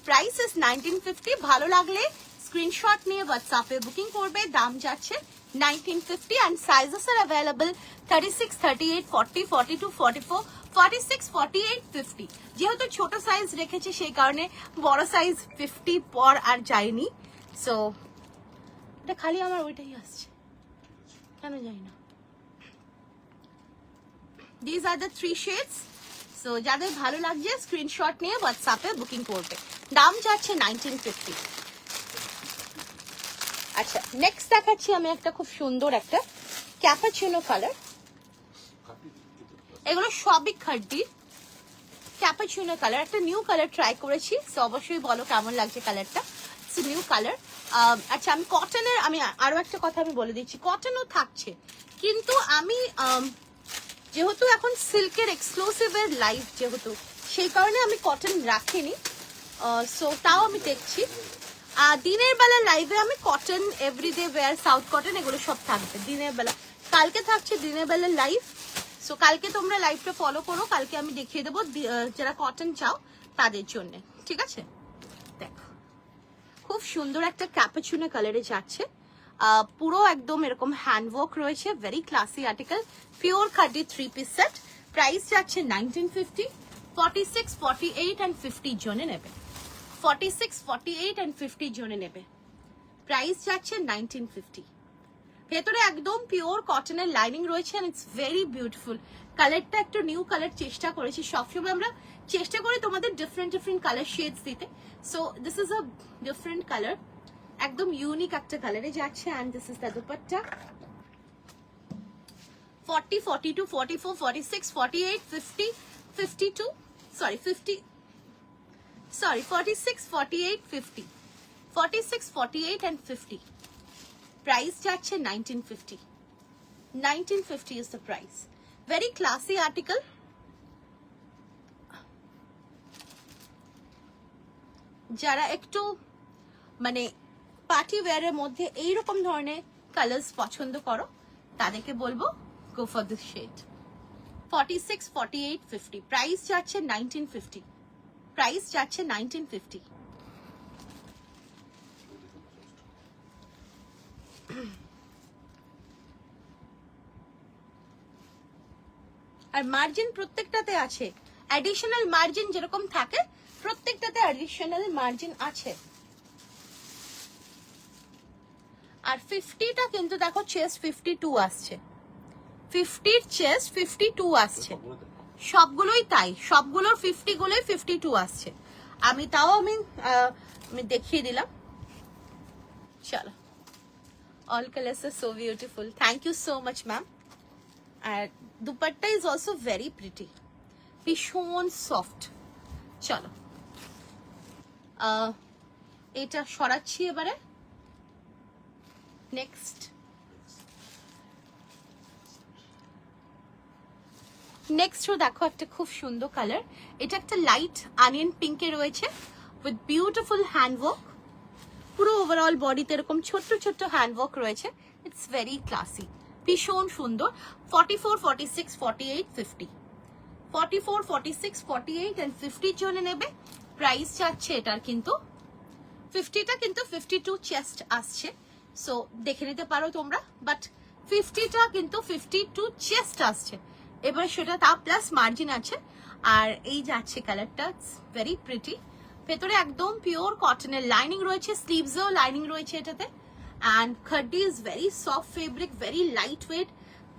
Price is 1950. ভালো লাগলে স্ক্রিনশট নিয়ে হোয়াটসঅ্যাপে বুকিং করবে। দাম যাচ্ছে 1950 and sizes are available 36, 38, 40, 42, 44, 46, 48, 50। যেহেতু ছোট সাইজ রেখেছি সেই কারণে বড় সাইজ 50 পর আর যায়নি। সো এটা খালি আমার ওইটাই আসছে, দেখানো যায় না। These are the 3 shades. So যাদের ভালো লাগছে স্ক্রিনশট নিয়ে হোয়াটসঅ্যাপে বুকিং করবে। দাম যাচ্ছে 1950। আচ্ছা, নেক্সট দেখাচ্ছি আমি একটা খুব সুন্দর একটা ক্যাপাচিনো কালার। এগুলো সবই খাড্ডি ক্যাপাচিনো কালার, একটা নিউ কালার ট্রাই করেছি। সো অবশ্যই বলো কেমন লাগছে কালারটা। It's new colour. আচ্ছা, আমি কটনের, আমি আরো একটা কথা আমি বলে দিচ্ছি, কটনও থাকছে, কিন্তু আমি যেহেতু এখন সিল্কের এক্সক্লুসিভের লাইভ যেহেতু, সেই কারণে আমি কটন রাখিনি। সো তাও আমি দেখছি। দিনের বেলা লাইভে আমি cotton, everyday wear, south cotton এগুলো সব থাকবে দিনের বেলা। কালকে থাকছে দিনের বেলা লাইভ। সো কালকে তোমরা লাইভটা ফলো করো, কালকে আমি দেখিয়ে দেবো যারা কটন চাও তাদের জন্য, ঠিক আছে? দেখো খুব সুন্দর একটা ক্যাপাচিনো কালারে যাচ্ছে, পুরো একদম এরকম হ্যান্ডওয়ার্ক রয়েছে, very classy article, pure khadi 3 piece set. Price যাচ্ছে 1950। 46, 48 and 50 জনে নেবে। 46, 48 and 50 জনে নেবে। প্রাইস যাচ্ছে 1950। ভেতরে একদম পিওর কটনের লাইনিং রয়েছে, এন্ড ইটস ভেরি বিউটিফুল। কালারটা একটু নিউ কালার চেষ্টা করেছি, সবসময় আমরা চেষ্টা করি তোমাদের ডিফারেন্ট ডিফারেন্ট কালার শেডস দিতে। So this is a different colour, একদম ইউনিক একটা কালারে যাচ্ছে। And this is the dupatta. 40, 42, 44, 46, 48, 50, 52, sorry 50, sorry 46, 48, 50, 46, 48 and 50. Price যাচ্ছে 1950. 1950 is the price. Very classy article. যারা একটু মানে পার্টি ওয়্যারের মধ্যে এইরকম ধরনের কালার্স পছন্দ করো তাদেরকে বলবো go for this shade. 46, 48, 50. Price যাচ্ছে 1950. Price যাচ্ছে 1950. আর মার্জিন প্রত্যেকটাতে আছে, অ্যাডিশনাল মার্জিন যেরকম থাকে প্রত্যেকটাতে অ্যাডিশনাল মার্জিন আছে। আর 50টা কিন্তু দেখো চেস্ট 52 আসছে, 50 চেস্ট 52 আসছে, সবগুলোই তাই, সবগুলোর 50 গুলোই 52 আসছে। আমি তাও আমি দেখিয়ে দিলাম। চলো, all colors are so beautiful. Thank you so much ma'am. আর dupatta is also very pretty, ভীষণ সফট। চলো এটা সরাচ্ছি এবারে। নেক্সট দেখো একটা খুব সুন্দর কালার, এটা একটা লাইট অনিয়ন পিঙ্কে রয়েছে উইথ বিউটিফুল হ্যান্ডওয়ার্ক, পুরো ওভারঅল বডিতে এরকম ছোট্ট ছোট্ট হ্যান্ডওয়ার্ক রয়েছে। ইটস ভেরি ক্লাসি, ভীষণ সুন্দর। 44, 46, 48, 50, 44, 46, 48 and 50 জনে নেবে। প্রাইস যাচ্ছে এটার কিন্তু 50টা কিন্তু 52 চেস্ট আসছে, সো দেখে নিতে পারো তোমরা, বাট 50টা কিন্তু 52 চেস্ট আসছে। এবার সেটা তা প্লাস মার্জিন আছে। আর এই যাচ্ছে কালারটা, ভেরি প্রিটি, ভেতরে একদম পিওর কটনের লাইনিং রয়েছে, স্লিভসেও লাইনিং রয়েছে এটাতে। And khadi is very soft fabric, very light weight,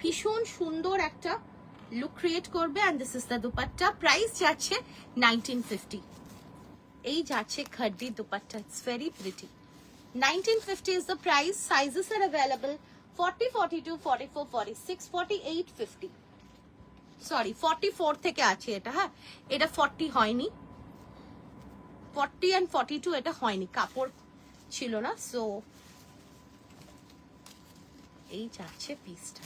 ভীষণ সুন্দর একটা লুক ক্রিয়েট করবে। And this is the dupatta. Price যাচ্ছে 1950। এই যাচ্ছে khadi dupatta, it's very pretty. 1950 is the price. Sizes are available 40, 42, 44, 46, 48, 50. Sorry, 44 থেকে আছে এটা। হ্যাঁ, এটা 40 হয়নি, 40 and 42 এটা হয়নি, কাপড় ছিল না। সো এই যাচ্ছে পিসটা,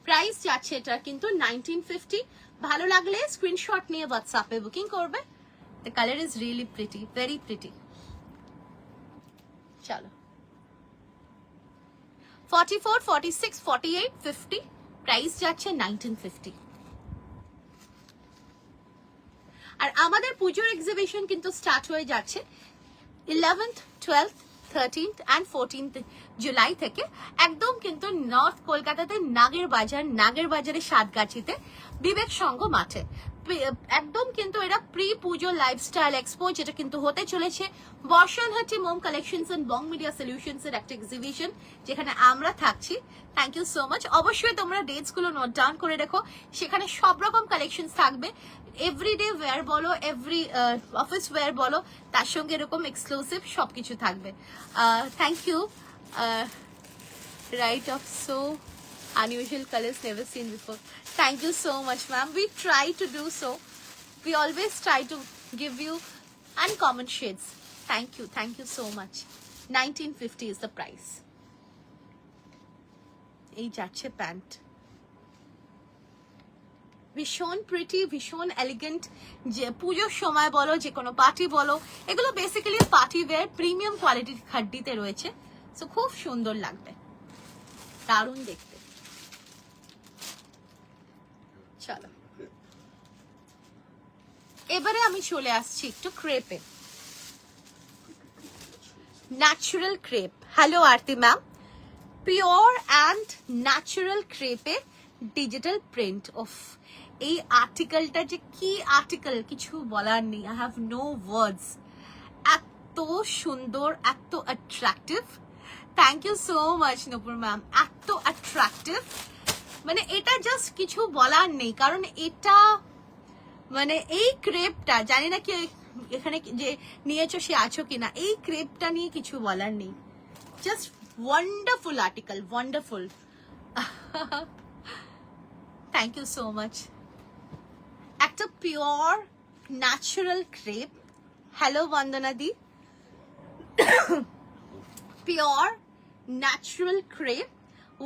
প্রাইস যাচ্ছে এটা কিন্তু 1950। ভালো লাগলে স্ক্রিনশট নিয়ে হোয়াটসঅ্যাপে বুকিং করবে। The color is really pretty, very pretty. চলো 44, 46, 48, 50, প্রাইস যাচ্ছে 1950। আর আমাদের পুজোর এক্সিবিশন কিন্তু স্টার্ট হয়ে যাচ্ছে 11th, 12th, 13th and 14th July থেকে। একদম কিন্তু নর্থ কলকাতাতে নাগের বাজারে সাতগাছিতে বিবেক সংঘ মাঠে। একদম কিন্তু এটা প্রি পুজো লাইফস্টাইল এক্সপো, যেটা কিন্তু হতে চলেছে বর্ষণহাটি মোম collections and Bong media solutions এর একটা এক্সিবিশন, যেখানে আমরা থাকছি। Thank you so much. অবশ্যই তোমরা ডেটস গুলো নোট ডাউন করে রেখো। সেখানে সব রকম কালেকশনস থাকবে, এভরিডে ওয়্যার বলো, এভরি অফিস ওয়্যার বলো, তার সঙ্গে এরকম এক্সক্লুসিভ সবকিছু থাকবে। Thank you. Right of so unusual colors never seen before. Thank you so much, ma'am. We try to do so. We always try to give you uncommon shades. Thank you so much. 1950 is the price. এই যাচ্ছে pant, ভীষণ pretty, ভীষণ elegant. যে পুজোর সময় বলো, যে কোনো পার্টি বলো, এগুলো বেসিক্যালি পার্টি ওয়্যার, প্রিমিয়াম কোয়ালিটির খাড্ডিতে রয়েছে। সো খুব সুন্দর লাগবে, দারুণ দেখতে। চলো এবারে আমি চলে আসছি একটু ক্রেপে, natural crepe. Hello Arti ma'am. Pure and natural ক্রেপে ডিজিটাল প্রিন্ট। অফ এই আর্টিকেলটা যে কি আর্টিকেল, কিছু বলার নেই। I have no words. এত সুন্দর, এত attractive. Thank you so much Nupur ma'am. এত অ্যাট্রাকটিভ, মানে এটা জাস্ট কিছু বলার নেই। কারণ এটা মানে এই ক্রেপটা, জানি না কি এখানে যে নিয়েছো সে আছো কিনা, এই ক্রেপটা নিয়ে কিছু বলার নেই। Just wonderful article, wonderful. Thank you so much. একটা pure natural crepe. Hello Bandana দি। Pure natural crepe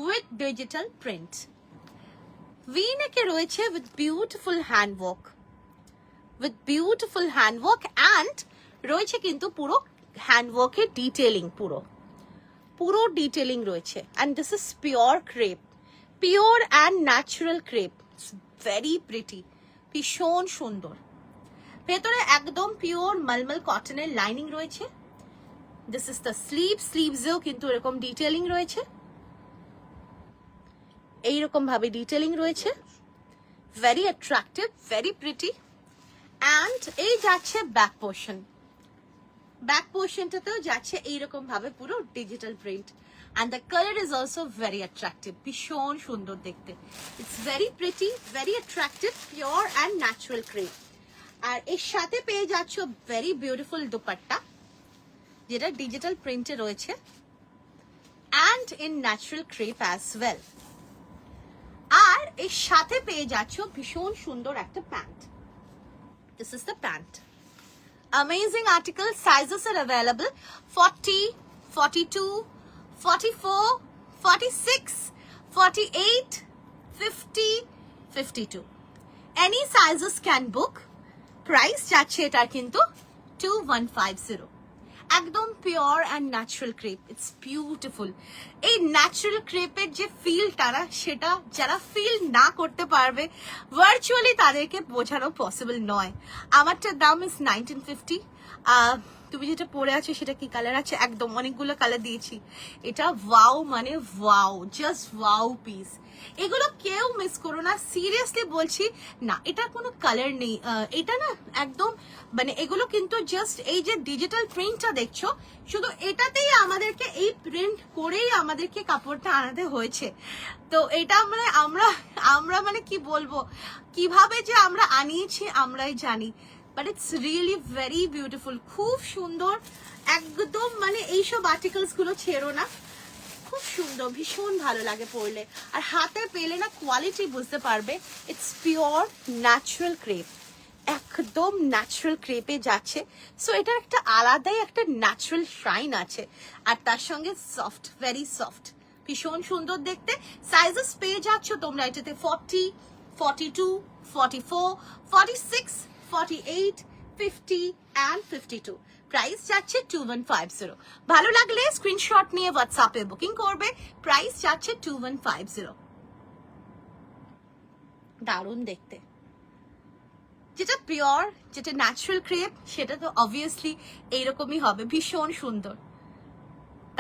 with digital print. V-neck রয়েছে with beautiful handwork, with beautiful handwork, and রয়েছে কিন্তু পুরো হ্যান্ডওয়ার্কের ডিটেইলিং, পুরো ডিটেইলিং রয়েছে। and this is pure crepe, pure and natural crepe. It's very pretty, ভীষণ সুন্দর। ভেতরে একদম পিওর মলমল কটনের লাইনিং রয়েছে। this is the স্লিভসেও কিন্তু এরকম ডিটেইলিং রয়েছে, এইরকম ভাবে ডিটেইলিং রয়েছে। Very attractive, very pretty. And এই যাচ্ছে ব্যাক পোর্শন, ব্যাক পোর্শনটাতেও যাচ্ছে এইরকম ভাবে পুরো digital print. And the colour is also very attractive, ভীষণ সুন্দর দেখতে। It's very pretty, very attractive, pure and natural crepe. আর এর সাথে পেয়ে যাচ্ছ ভেরি বিউটিফুল দুপাট্টা, যেটা ডিজিটাল প্রিন্টে রয়েছে and in natural crepe as well. আর এর সাথে পেয়ে যাচ্ছ ভীষণ সুন্দর একটা pant. This is the pant. Amazing article. Sizes are available 40, 42, 44, 46, 48, 50, 52. Any sizes can book. Price যাচ্ছে এটা কিন্তু 2150. একদম pure and natural crepe. It's beautiful. এই ন্যাচারাল ক্রেপের যে ফিলটা না, সেটা যারা ফিল না করতে পারবে ভার্চুয়ালি তাদেরকে বোঝানো পসিবল নয়। আমারটার দাম ইজ 1950। তুমি যেটা পরে আছো সেটা কি কালার আছে? একদম অনেকগুলো কালার দিয়েছি। এটা ওয়াও, মানে ওয়াও, জাস্ট ওয়াও পিস। এগুলো কেউ মিস করো না, সিরিয়াসলি বলছি না। এটা কোনো কালার নেই, এটা না একদম মানে এগুলো কিন্তু জাস্ট এই যে ডিজিটাল প্রিন্টটা দেখছো, শুধু এটাতেই আমাদেরকে এই প্রিন্ট করেই আমাদেরকে কাপড়টা আনাতে হয়েছে। তো এটা মানে আমরা মানে কি বলবো, কিভাবে যে আমরা আনিয়েছি আমরাই জানি। But it's really very beautiful, খুব সুন্দর একদম। মানে এইসব আর্টিকেলস গুলো ছেড়ো না, খুব সুন্দর, ভীষণ ভালো লাগে পরলে। আর হাতে পেলে না কোয়ালিটি বুঝতে পারবে। ইটস পিওর ন্যাচারাল ক্রেপ, একদম ন্যাচারাল ক্রেপে যাচ্ছে। সো এটার একটা আলাদাই একটা ন্যাচারাল শাইন আছে। আর তার সঙ্গে সফট, ভেরি সফট, ভীষণ সুন্দর দেখতে। সাইজেস পেয়ে যাচ্ছ তোমরা এটাতে 40, 42, 44, 46, 48, 50 and 52. প্রাইস যাচ্ছে 2150। ভালো লাগলে স্ক্রিনশট নিয়ে হোয়াটসঅ্যাপে বুকিং করবে। প্রাইস যাচ্ছে 2150। দারুণ দেখতে। যেটা পিওর, যেটা ন্যাচারাল ক্রেপ, সেটা তো অবভিয়াসলি এইরকমই হবে, ভীষণ সুন্দর,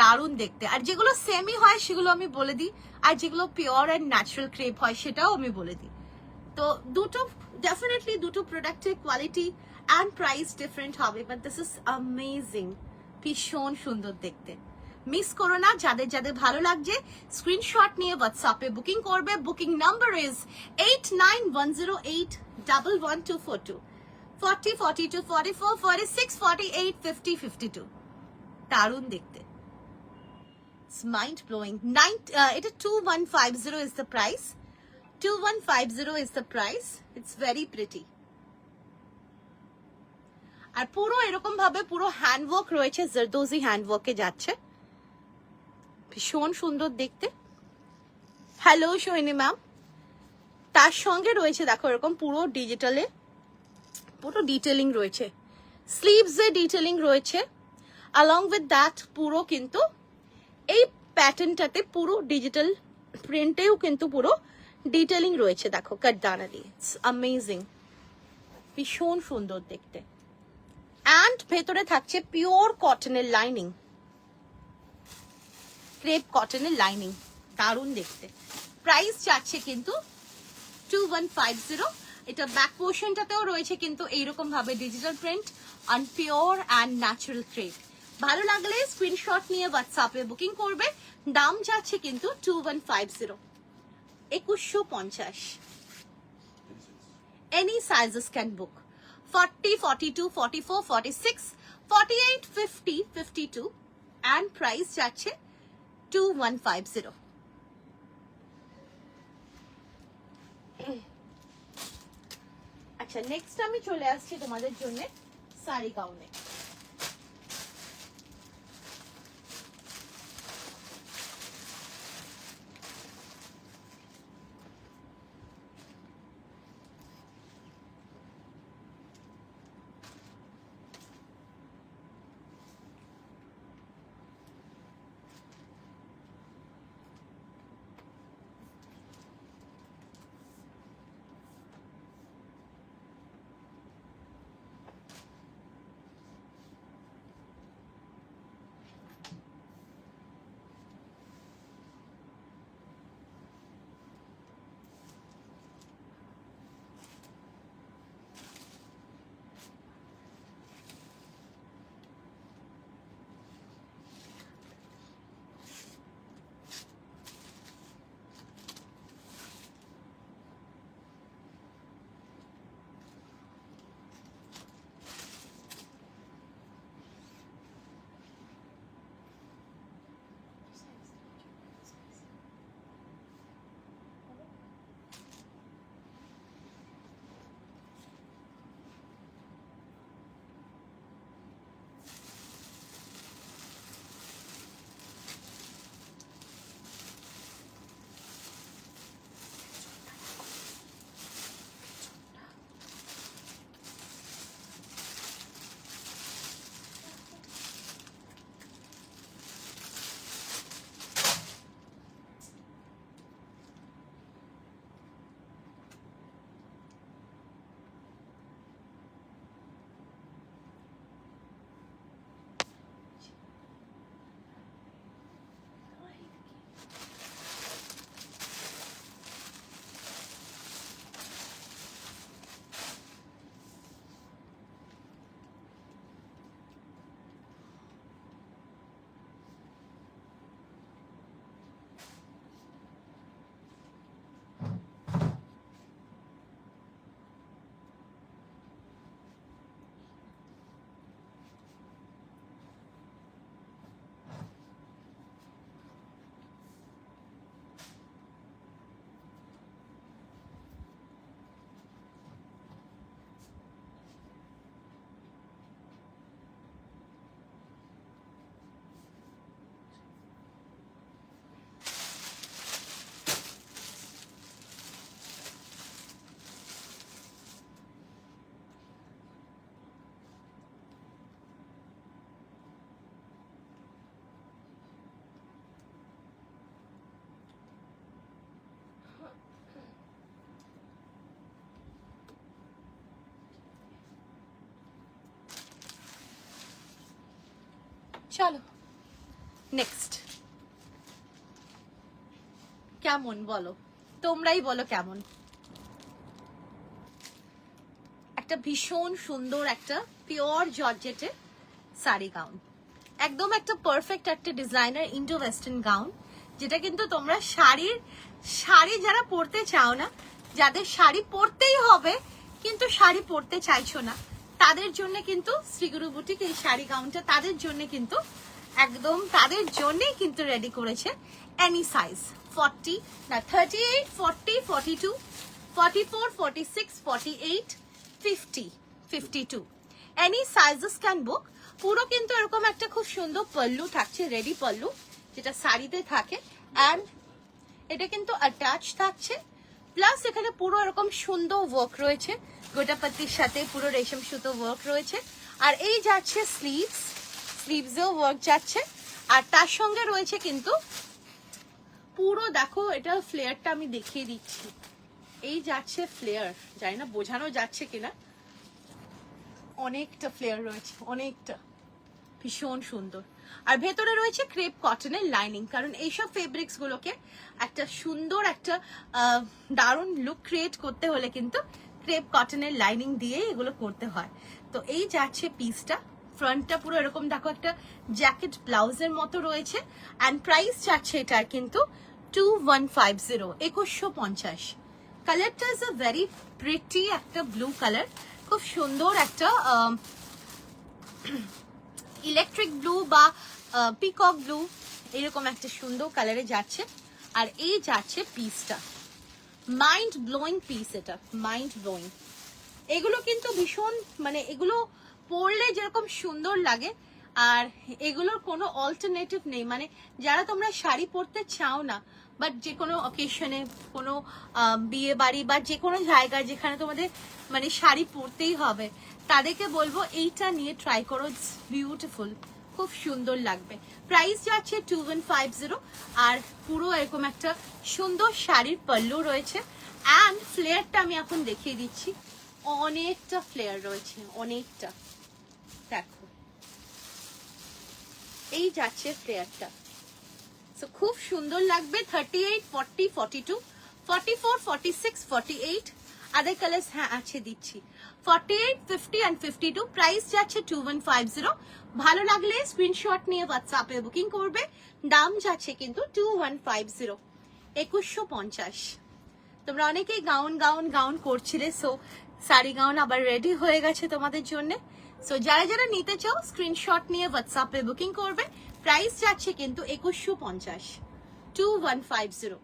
দারুণ দেখতে। আর যেগুলো সেমি হয় সেগুলো আমি বলে দিই, আর যেগুলো পিওর অ্যান্ড ন্যাচারাল ক্রেপ হয় সেটাও আমি বলে দিই। তো দুটো ডেফিনেটলি দুটো প্রোডাক্টের কোয়ালিটি অ্যান্ড প্রাইস ডিফারেন্ট হবে, বাট দিস ইজ অ্যামেজিং, ভীষণ সুন্দর দেখতে। মিস করো না, যাদের যাদের ভালো লাগছে স্ক্রিনশট নিয়ে হোয়াটসঅ্যাপে বুকিং করবে। Booking number is 8910811242, 40 42 44 46 48 50 52। দারুণ দেখতে, মাইন্ড ব্লোয়িং। এটা 2150 is the price, 2150 is the price. It's very pretty. আর পুরো এরকম ভাবে পুরো হ্যান্ডওয়ার্ক রয়েছে, জারদোজি হ্যান্ডওয়ার্কে যাচ্ছে, ভীষণ সুন্দর দেখতে। Hello Sohini ma'am. তার সঙ্গে রয়েছে দেখো এরকম পুরো ডিজিটালে পুরো ডিটেলিং রয়েছে, স্লিভস এ ডিটেলিং রয়েছে, along with that পুরো কিন্তু এই প্যাটার্নটাতে পুরো ডিজিটাল প্রিন্টেও কিন্তু পুরো ডিটেলিং রয়েছে, দেখো কাটদানা দিয়ে। ইটস অ্যামেজিং, ভীষণ সুন্দর দেখতে। অ্যান্ড ভেতরে থাকছে পিওর কটনের লাইনিং, ক্রেপ কটনের লাইনিং, দারুণ দেখতে। প্রাইস যাচ্ছে কিন্তু 2150। এটা ব্যাক পোর্শনটাতেও রয়েছে কিন্তু এইরকম ভাবে digital print on pure and natural crepe. ভালো লাগলে স্ক্রিনশট নিয়ে হোয়াটসঅ্যাপে বুকিং করবে। দাম যাচ্ছে কিন্তু 2150, 2150। Any sizes can book 40, 42, 44, 46, 48, 50, 52 and price যাচ্ছে 2150। আচ্ছা, নেক্সট আমি চলে আসছি তোমাদের জন্য শাড়ি গাউনে। চলো নেক্সট। কেমন বলো, তোমরাই বলো কেমন। একটা ভীষণ সুন্দর একটা পিওর জর্জেটের শাড়ি গাউন, একদম একটা পারফেক্ট একটা ডিজাইনার ইন্ডো ওয়েস্টার্ন গাউন, যেটা কিন্তু তোমরা শাড়ি যারা পরতে চাও না, যাদের শাড়ি পরতেই হবে কিন্তু শাড়ি পরতে চাইছো না, তাদের জন্য কিন্তু শ্রীগুরু বুটিক এই শাড়ি গাউনটা তাদের জন্য কিন্তু একদম তাদের জন্যই কিন্তু রেডি করেছে। এনি সাইজ 40 না 38, 40, 42, 44, 46, 48, 50, 52 এনি সাইজেস ক্যান বুক। পুরো কিন্তু এরকম একটা খুব সুন্দর পল্লু থাকছে, রেডি পল্লু যেটা শাড়িতে থাকে, অ্যান্ড এটা কিন্তু অ্যাটাচ থাকছে, প্লাস এখানে পুরো এরকম সুন্দর ওয়ার্ক রয়েছে, গোটাপত্তির সাথে পুরো রেশম সুতো ওয়ার্ক রয়েছে। আর এই যাচ্ছে স্লিভসেও ওয়ার্ক যাচ্ছে, আর তার সঙ্গে রয়েছে কিন্তু পুরো দেখো এটা ফ্লেয়ারটা আমি দেখিয়ে দিচ্ছি, এই যাচ্ছে ফ্লেয়ার, জানি না বোঝানো যাচ্ছে কিনা, অনেকটা ফ্লেয়ার রয়েছে, অনেকটা ভীষণ সুন্দর। আর ভেতরে রয়েছে ক্রেপ কটনের লাইনিং, কারণ এইসব ফেব্রিক্স গুলোকে একটা সুন্দর একটা দারুণ লুক ক্রিয়েট করতে হলে কিন্তু ক্রেপ কটনের লাইনিং দিয়ে এগুলো করতে হয়। তো এই যাচ্ছে পিসটা, ফ্রন্টটা পুরো এরকম দেখো একটা জ্যাকেট ব্লাউজের মতো রয়েছে, অ্যান্ড প্রাইস যাচ্ছে এটার কিন্তু 2150, 2150। কালারটা ইজ আ ভেরি প্রিটি একটা ব্লু কালার, খুব সুন্দর একটা ইলেকট্রিক ব্লু বা পিকক ব্লু এরকম একটা সুন্দর কালারে যাচ্ছে। আর এই যাচ্ছে পিসটা, মাইন্ড ব্লোয়িং পিস, এটা মাইন্ড ব্লোয়িং। এগুলো কিন্তু ভীষণ মানে এগুলো পরলে যেরকম সুন্দর লাগে, আর এগুলোর কোনো অল্টারনেটিভ নেই, মানে যারা তোমরা শাড়ি পরতে চাও না বাট যে কোনো অকেশনে, কোনো বিয়ে বাড়ি বা যে কোনো জায়গায় যেখানে তোমাদের মানে শাড়ি পরতেই হবে, তাদেরকে বলবো এইটা নিয়ে ট্রাই করো, ইটস বিউটিফুল, খুব সুন্দর লাগবে। প্রাইস যাচ্ছে 2150, আর পুরো এরকম একটা সুন্দর শাড়ির পল্লু রয়েছে, অ্যান্ড ফ্লেয়ারটা আমি এখন দেখিয়ে দিচ্ছি, অনেকটা ফ্লেয়ার রয়েছে, অনেকটা দেখো এই যাচ্ছে ফ্লেয়ারটা, সো খুব সুন্দর লাগবে। 38, 40, 42, 44, 46, 48 আদার কালার্স হ্যাঁ আছে দিচ্ছি, 48, 50 and 52। প্রাইস যাচ্ছে 2150। ভালো লাগলে স্ক্রিনশট নিয়ে হোয়াটসঅ্যাপে বুকিং করবে, দাম যাচ্ছে কিন্তু 2150, 2150। তোমরা অনেকেই গাউন করছিলে, সো শাড়ি গাউন আবার রেডি হয়ে গেছে তোমাদের জন্য। সো যারা যারা নিতে চাও স্ক্রিনশট নিয়ে হোয়াটসঅ্যাপে বুকিং করবে, প্রাইস যাচ্ছে কিন্তু 2150, 2150।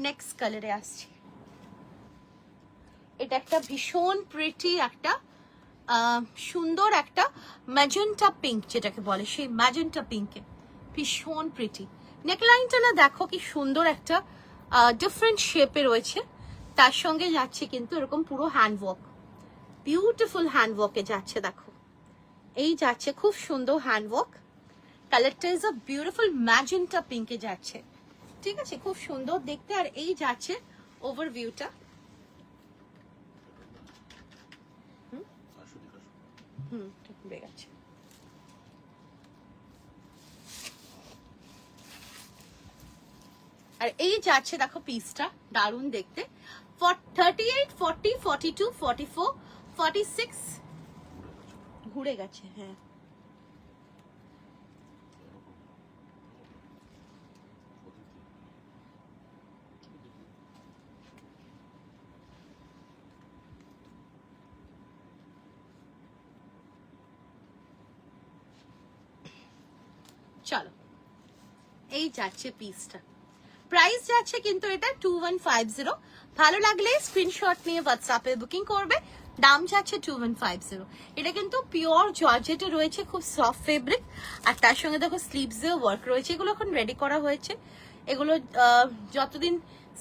নেক্সট কালারে আসছি, এটা একটা ভীষণ প্রিটি একটা সুন্দর একটা ম্যাজেন্টা পিঙ্ক যেটাকে বলে, সেই ম্যাজেন্টা পিঙ্কে ভীষণ প্রিটি। নেকলাইনটা না দেখো কি সুন্দর একটা ডিফারেন্ট শেপে রয়েছে, তার সঙ্গে যাচ্ছে কিন্তু এরকম পুরো হ্যান্ডওয়ার্ক, বিউটিফুল হ্যান্ডওয়ার্কে যাচ্ছে, দেখো এই যাচ্ছে খুব সুন্দর হ্যান্ডওয়ার্ক। কালারটা ইজ আ বিউটিফুল ম্যাজেন্টা পিঙ্কে যাচ্ছে, ঠিক আছে, খুব সুন্দর দেখতে। আর এই যাচ্ছে ওভারভিউটা, ঘুরে গেছে। আর এই যাচ্ছে দেখো পিসটা, দারুণ দেখতে। 38, 40, 42, 44, 46 ঘুরে গেছে, হ্যাঁ চলো এই যাচ্ছে পিসটা, প্রাইস যাচ্ছে কিন্তু এটা 2150। ভালো লাগলে স্ক্রিনশট নিয়ে হোয়াটসঅ্যাপে বুকিং করবে, দাম যাচ্ছে 2150। এটা কিন্তু পিওর জর্জেটে রয়েছে, খুব সফট ফেব্রিক, আর তার সঙ্গে দেখো স্লিভসেও ওয়ার্ক রয়েছে। এগুলো এখন রেডি করা হয়েছে, এগুলো যতদিন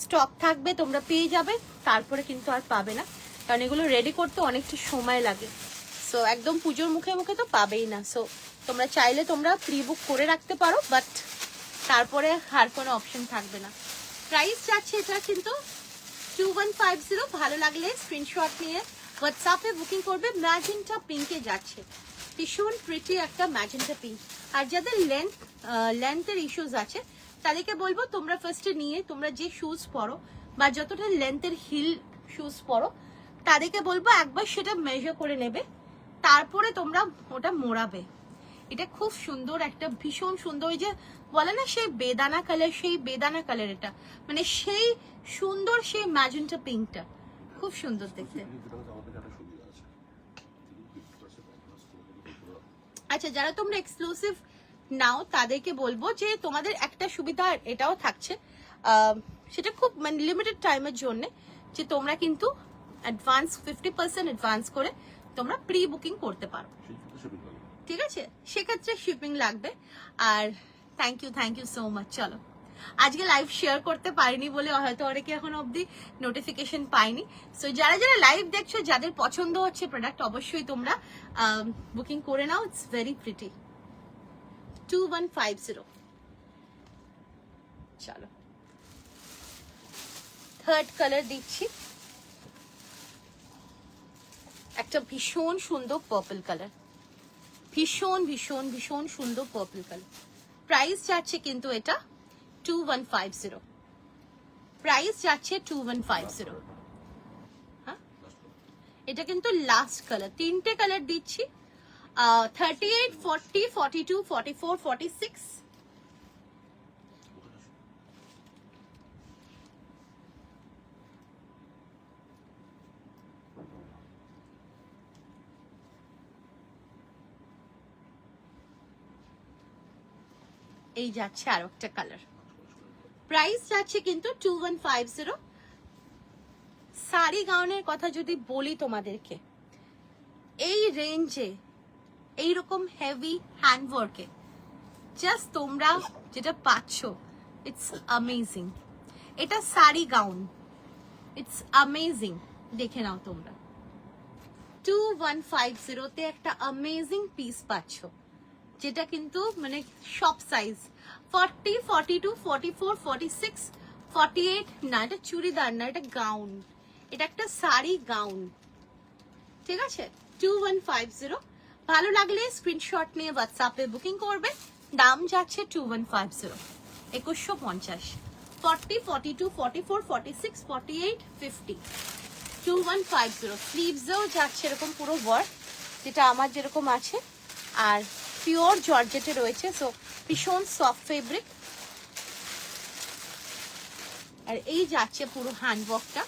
স্টক থাকবে তোমরা পেয়ে যাবে, তারপরে কিন্তু আর পাবে না, কারণ এগুলো রেডি করতে অনেকটা সময় লাগে। সো একদম পুজোর মুখে মুখে তো পাবেই না, সো তোমরা চাইলে তোমরা প্রি বুক করে রাখতে পারো, বাট তারপরে আর কোনো অপশন থাকবে না। প্রাইস যাচ্ছে এটা কিন্তু 2150। ভালো লাগলে স্ক্রিনশট নিয়ে হোয়াটসঅ্যাপে বুকিং করবে। ম্যাজেন্টা পিঙ্কে যাচ্ছে, ভীষণ প্রিটি একটা ম্যাজেন্টা পিঙ্ক। আর যাদের লেন্থের ইস্যুস আছে তাদেরকে বলবো তোমরা ফার্স্টে নিয়ে তোমরা যে শুজ পরো বা যতটা লেন্থের হিল শুজ পরো তাদেরকে বলবো একবার সেটা মেজার করে নেবে, তারপরে তোমরা ওটা মোড়াবে। এটা খুব সুন্দর, একটা ভীষণ সুন্দর, ওই যে বলে না সেই বেদানা কালার, সেই বেদানা কালার, এটা মানে সেই সুন্দর, সেই ম্যাজেন্টা পিঙ্কটা খুব সুন্দর দেখতে। আচ্ছা, যারা তোমরা এক্সক্লুসিভ নাও তাদেরকে বলবো যে তোমাদের একটা সুবিধা এটাও থাকছে, সেটা খুব মানে লিমিটেড টাইমের জন্য, যে তোমরা কিন্তু অ্যাডভান্স 50% অ্যাডভান্স করে তোমরা প্রি বুকিং করতে পারো, ঠিক আছে? সেক্ষেত্রে শিপিং লাগবে। আর থ্যাংক ইউ সো মাচ। চলো, আজকে লাইভ শেয়ার করতে পারিনি বলে হয়তো অনেকে এখন অবধি নোটিফিকেশন পাইনি। সো যারা যারা লাইভ দেখছো, যাদের পছন্দ হচ্ছে প্রোডাক্ট, অবশ্যই তোমরা বুকিং করে নাও। It's very pretty. 2150। চলো, থার্ড কালার দিচ্ছি, একটা ভীষণ সুন্দর পার্পল কালার, ভীষণ ভীষণ ভীষণ সুন্দর পার্পল কালার। প্রাইস যাচ্ছে কিন্তু এটা 2150, প্রাইস যাচ্ছে 2150। হ্যাঁ, এটা কিন্তু লাস্ট কালার, তিনটে কালার দিচ্ছি, 38, 40, 42, 44, 46। এই যাচ্ছে আর একটা কালার, প্রাইস যাচ্ছে কিন্তু 2150। শাড়ি গাউনের কথা যদি বলি তোমাদেরকে, এই রেঞ্জে এইরকম হেভি হ্যান্ডওয়ার্কে জাস্ট তোমরা যেটা পাচ্ছ, ইটস অ্যামেজিং। এটা শাড়ি গাউন, ইটস অ্যামেজিং, দেখে নাও তোমরা। 2150 একটা অ্যামেজিং পিস পাচ্ছ, যেটা কিন্তু মানে সব সাইজ 40, 42, 44, 46, 48 না, এটা চুড়িদার না, এটা গাউন, এটা একটা শাড়ি গাউন, ঠিক আছে? 2150। ভালো লাগলে স্ক্রিনশট নিয়ে হোয়াটসঅ্যাপে বুকিং করবে। দাম যাচ্ছে 2150, 2150, 40, 42, 44, 46, 48, 50, 2150। স্লিভসেও যাচ্ছে এরকম পুরো ওয়ার্ক, যেটা আমার যেরকম আছে, আর পিওর জর্জেটে রয়েছে, সো ভীষণ সফট ফেব্রিক। আর এই যাচ্ছে পুরো হ্যান্ডওয়ার্কটা,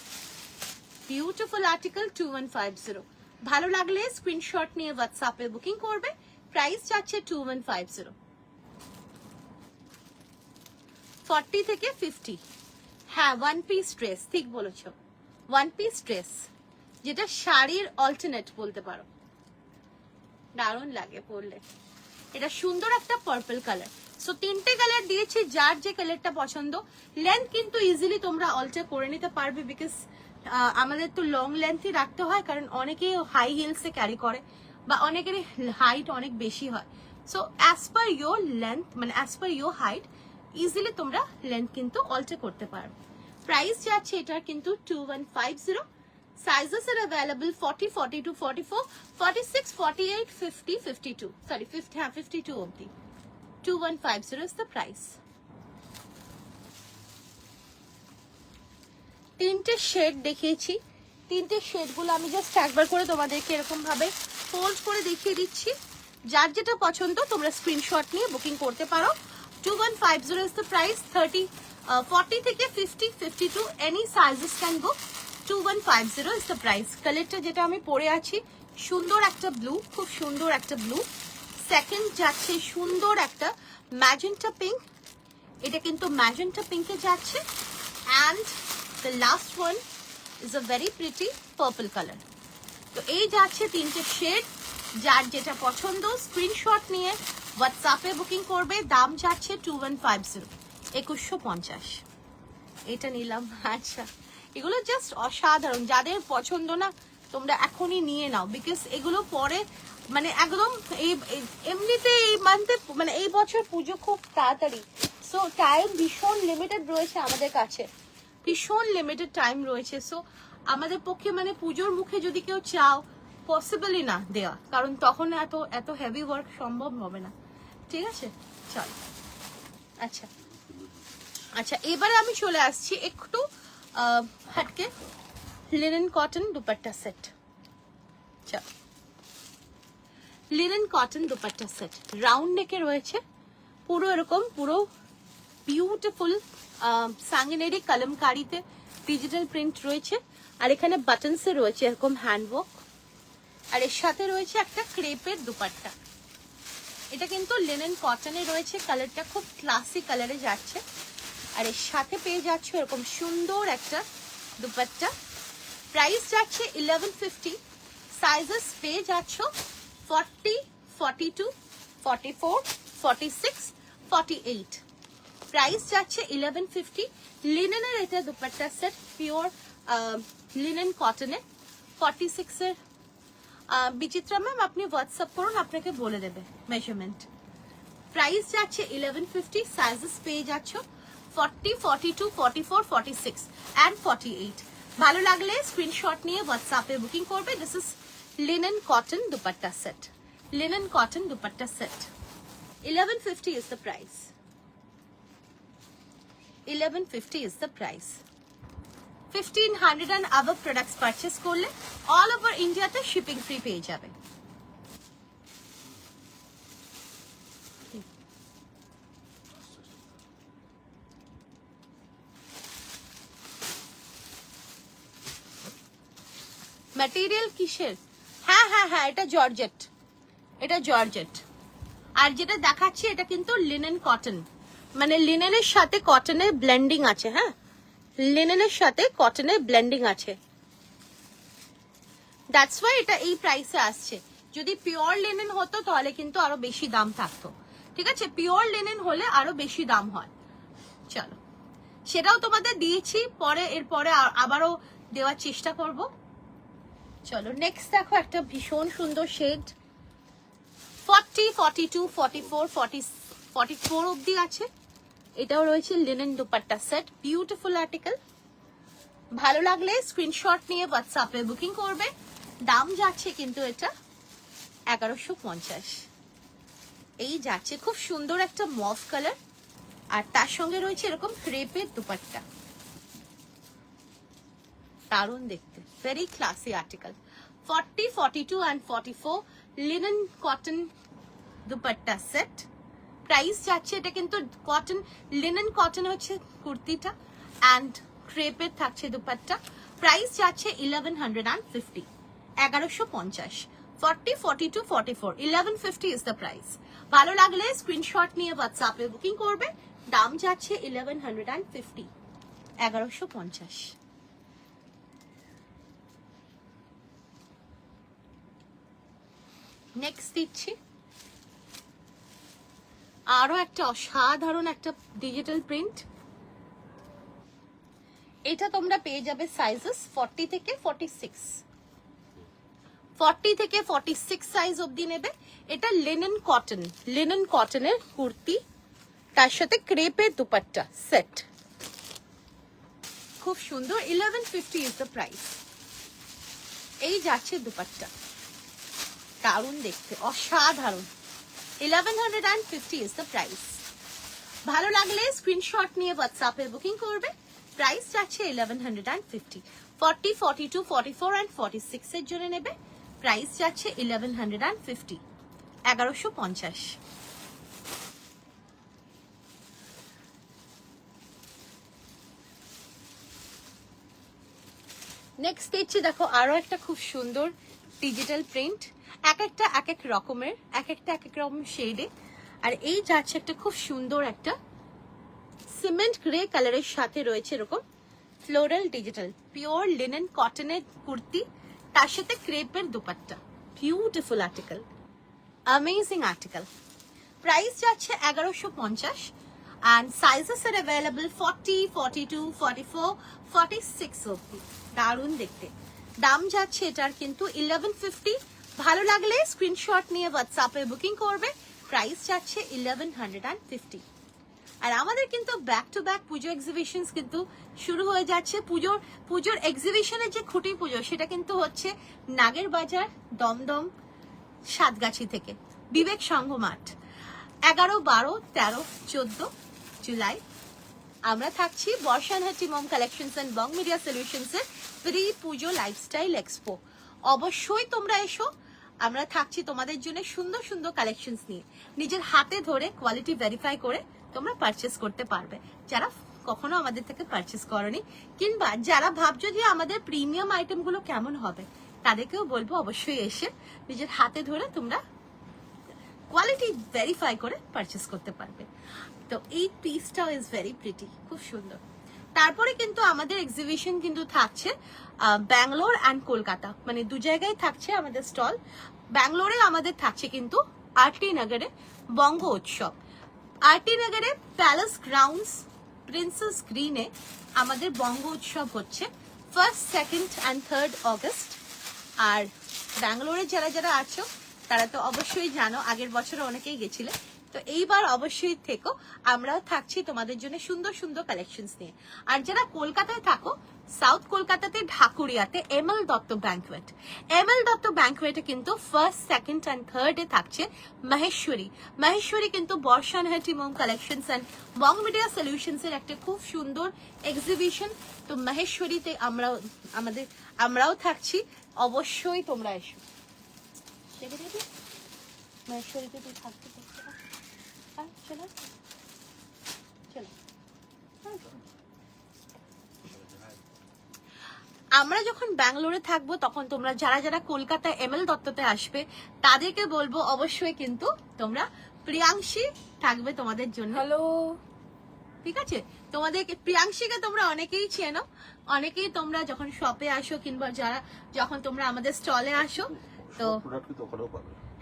বিউটিফুল আর্টিকেল 2150। ভালো লাগলে স্ক্রিনশট নিয়ে হোয়াটসঅ্যাপে বুকিং করবে। প্রাইস যাচ্ছে 2150, 40 থেকে 50। হ্যাঁ, ওয়ান পিস ড্রেস, ঠিক বলেছো, ওয়ান পিস ড্রেস, যেটা শাড়ির অল্টারনেট বলতে পারো। দারুণ লাগে পরলে। এটা সুন্দর একটা পার্পল কালার। সো তিনটে কালার দিয়েছি, যার যে কালারটা পছন্দ। লেন্থ কিন্তু ইজিলি তোমরা অল্টার করে নিতে পারবে, বিকজ আমাদের তো লং লেন্থই রাখতে হয়, কারণ অনেকেই হাই হিলসে ক্যারি করে, বা অনেকের হাইট অনেক বেশি হয়। So as per your length, মানে as per your height, easily তোমরা লেন্থ কিন্তু অল্টার করতে পারবে। প্রাইস যাচ্ছে এটার কিন্তু 2150। Sizes are available 40, 42, 44, 46, 48, 50, 52. Sorry, 50, 52 only. 2150 is the price. তিনটে শেড দেখিয়েছি, তিনটে শেডগুলো আমি জাস্ট একবার করে তোমাদেরকে এরকম ভাবে ফোল্ড করে দেখিয়ে দিচ্ছি। যার যেটা পছন্দ তোমরা স্ক্রিনশট নিয়ে বুকিং করতে পারো। 2150 is the price. 40 থেকে 50, 52, any sizes can book. 2150 is the price. কালারটা যেটা আমি পরে আছি, সুন্দর একটা ব্লু, খুব সুন্দর একটা ব্লু। সেকেন্ড যাচ্ছে সুন্দর একটা ম্যাজেন্টা পিঙ্ক, এটা কিন্তু ম্যাজেন্টা পিঙ্কে যাচ্ছে। And the last one is a very pretty purple colour. তো এই যাচ্ছে তিনটে শেড, যার যেটা পছন্দ স্ক্রিনশট নিয়ে হোয়াটসঅ্যাপে বুকিং করবে। দাম যাচ্ছে 2150, 2150। এটা নিলাম। আচ্ছা, এগুলো জাস্ট অসাধারণ, যাদের পছন্দ না তোমরা এখনই নিয়ে নাও, বিকজ এগুলো পরে মানে একদম এমনিতে এই মান্থে মানে এই বছর পুজো খুব তাড়াতাড়ি, সো টাইম ভীষণ লিমিটেড রয়েছে আমাদের কাছে, ভীষণ লিমিটেড টাইম রয়েছে। সো আমাদের পক্ষে মানে পুজোর মুখে যদি কেউ চাও, পসিবলই না দেওয়া, কারণ তখন এত এত হেভি ওয়ার্ক সম্ভব হবে না, ঠিক আছে? চল, আচ্ছা আচ্ছা, এবারে আমি চলে আসছি একটু हटके लिनन कॉटन दुपट्टा सेट, चलो linen cotton dupatta set, round নেকে রয়েছে, পুরো এরকম পুরো বিউটিফুল সাঙ্গিনেরি কলমকারিতে ডিজিটাল প্রিন্ট রয়েছে, আর এখানে বাটনসে রয়েছে এরকম হ্যান্ডওয়ার্ক, আর এর সাথে রয়েছে একটা ক্রেপের দুপাট্টা। এটা কিন্তু লিনেন কটনে রয়েছে, কালারটা খুব ক্লাসি কালারে যাচ্ছে, আর এর সাথে পেয়ে যাচ্ছ এরকম সুন্দর একটা দুপাট্টা। প্রাইস যাচ্ছে 1150, সাইজেস পেয়ে যাচ্ছ 40, 42, 44, 46, 48। প্রাইস যাচ্ছে 1150। লিনেনের এটা দুপাট্টা সেট, পিওর লিনেন কটনে, 46 এর। বিচিত্রা ম্যাম আপনি হোয়াটসঅ্যাপ করুন, আপনাকে বলে দেবে মেজারমেন্ট। প্রাইস যাচ্ছে 1150, সাইজেস পেয়ে যাচ্ছ 40, 42, 44, 46 and 48। ভালো লাগলে স্ক্রিনশট নিয়ে হোয়াটসঅ্যাপে বুকিং করবে। This is linen cotton dupatta set, linen cotton dupatta set, 1150 is the price, 1150 is the price। 1500 and above products purchase করলে all over India তে shipping free পেয়ে যাবে। ম্যাটেরিয়াল কিসের? হ্যাঁ হ্যাঁ হ্যাঁ, এটা জর্জেট, এটা জর্জেট। আর যেটা দেখাচ্ছি এটা কিন্তু লিনেন কটন, মানে লিনেনের সাথে কটনের ব্লেন্ডিং আছে। হ্যাঁ, লিনেনের সাথে কটনের ব্লেন্ডিং আছে, দ্যাটস ওয়াই এটা এই প্রাইসে আসছে। যদি পিওর লিনেন হতো তাহলে কিন্তু আরো বেশি দাম থাকতো, ঠিক আছে? পিওর লিনেন হলে আরো বেশি দাম হয়। চলো, সেটাও তোমাদের দিয়েছি, পরে এরপরে আবারও দেওয়ার চেষ্টা করব। চলো নেক্সট দেখো, একটা ভীষণ সুন্দর শেড, 40, 42, 44, 44 অবধি আছে। এটাও রয়েছে linen dupatta set, beautiful article. ভালো লাগলে স্ক্রিনশট নিয়ে হোয়াটসঅ্যাপে বুকিং করবে। দাম যাচ্ছে কিন্তু এটা 1150। এই যাচ্ছে, খুব সুন্দর একটা মভ কালার, আর তার সঙ্গে রয়েছে এরকম ক্রেপের দুপাট্টা, দারুণ দেখতে, very classy article. 40, 42 and 44 linen cotton dupatta set. Price যাচ্ছে, এটা কিন্তু কটন, লিনেন কটন হচ্ছে কুর্তিটা, অ্যান্ড ক্রেপের থাকছে দুপাট্টা। প্রাইস যাচ্ছে 1150, 1150। 40, 42, 44, 1150 is the price। ভালো লাগলে স্ক্রিনশট নিয়ে হোয়াটসঅ্যাপে বুকিং করবে। দাম যাচ্ছে 1150, 1150। নেক্সট দিচ্ছি আরো একটা অসাধারণ একটা ডিজিটাল প্রিন্ট। এটা তোমরা পেয়ে যাবে সাইজেস 40 থেকে 46, 40 থেকে 46 সাইজ অবধি নেবে। এটা লিনেন কটন, লিনেন কটনের কুর্তি, তার সাথে ক্রেপের দুপাট্টা সেট, খুব সুন্দর। 1150 ইজ দ্য প্রাইস। এই যাচ্ছে দুপাট্টা, দারুণ দেখতে, অসাধারণ। 1150 is the price। ভালো লাগলে স্ক্রিনশট নিয়ে হোয়াটসঅ্যাপে বুকিং করবে। প্রাইস যাচ্ছে 1150। 40, 42, 44 and 46 এর জন্য নেবে। প্রাইস যাচ্ছে 1150, 1150। নেক্সট দেখছি, দেখো আরো একটা খুব সুন্দর ডিজিটাল প্রিন্ট, এক একটা এক এক রকমের, এক একটা এক এক রকম শেডে। আর এই যাচ্ছে একটা খুব সুন্দর একটা সিমেন্ট গ্রে কালারের সাথে রয়েছে এরকম ফ্লোরাল ডিজিটাল পিওর লিনেন কটনের কুর্তি, তার সাথে ক্রেপের dupatta, beautiful article, amazing article. Price যাচ্ছে 1150 and sizes are available 40, 42, 44, 46 অবধি। দারুণ দেখতে, দাম যাচ্ছে এটার কিন্তু 1150। ভালো লাগলে স্ক্রিনশট নিয়ে হোয়াটসঅ্যাপে বুকিং করবে। প্রাইস যাচ্ছে 1150। আর আমাদের কিন্তু back to back Puja exhibitions কিন্তু শুরু হয়ে যাচ্ছে। পুজোর এক্সিবিশনের যে খুঁটি পুজো, সেটা কিন্তু হচ্ছে নাগের বাজার, দমদম, সাতগাছি থেকে বিবেক সংঘ মাঠ, 11, 12, 13, 14 জুলাই আমরা থাকছি Barshanhati Mom collections and Bong media solutions এর প্রি পুজো লাইফস্টাইল এক্সপো। অবশ্যই তোমরা এসো, আমরা থাকছি তোমাদের জন্য সুন্দর সুন্দর কালেকশনস নিয়ে। নিজের হাতে ধরে কোয়ালিটি ভেরিফাই করে তোমরা পারচেস করতে পারবে, যারা কখনো আমাদের থেকে পারচেস করনি, কিংবা যারা ভাবছো যে আমাদের প্রিমিয়াম আইটেমগুলো কেমন হবে, তাদেরকেও বলবো অবশ্যই এসে নিজের হাতে ধরে তোমরা কোয়ালিটি ভেরিফাই করে পারচেস করতে পারবে। তো এই পিসটাও ইজ ভেরি প্রিটি, খুব সুন্দর। তারপরে কিন্তু আমাদের এক্সিবিশন কিন্তু থাকছে ব্যাঙ্গালোর অ্যান্ড কলকাতা, মানে দু জায়গায় থাকছে আমাদের স্টল। ব্যাঙ্গালোরে আমাদের থাকছে কিন্তু আরটি নগরে বঙ্গ উৎসব, আরটি নগরে প্যালেস গ্রাউন্ডস প্রিন্সেস গ্রিনে আমাদের বঙ্গ উৎসব হচ্ছে 1st, 2nd and 3rd August. আর ব্যাঙ্গালোরে যারা যারা আছো তারা তো অবশ্যই জানো, আগের বছরে অনেকেই গেছিলে, তো এইবার অবশ্যই থেকো, আমরাও থাকছি তোমাদের জন্য সুন্দর সুন্দর কালেকশনস নিয়ে। আর যারা কলকাতায় থাকো, সাউথ কলকাতাতে ঢাকুরিয়াতে ML Dutta banquet, ML Dutta ব্যাংকুয়েটে কিন্তু 1st, 2nd and 3rd এ থাকছে মহেশ্বরী। মহেশ্বরী কিন্তু Barshanhati Mom collections and Bong media solutions এর একটা খুব সুন্দর এক্সিবিশন। তো মহেশ্বরীতে আমরাও থাকছি, অবশ্যই তোমরা এসো। মহেশ্বরীতে তুই থাকতে চলো চলো। আমরা যখন ব্যাঙ্গালোরে থাকবো তখন তোমরা যারা যারা কলকাতায় এমএল দত্ততে আসবে তাদেরকে বলবো অবশ্যই কিন্তু তোমরা প্রিয়াংশী থাকবে তোমাদের জন্য। হ্যালো, ঠিক আছে, তোমাদেরকে প্রিয়াংশীকে তোমরা অনেকেই চেনো, অনেকেই তোমরা যখন শপে আসো কিংবা যারা যখন তোমরা আমাদের স্টলে আসো, তো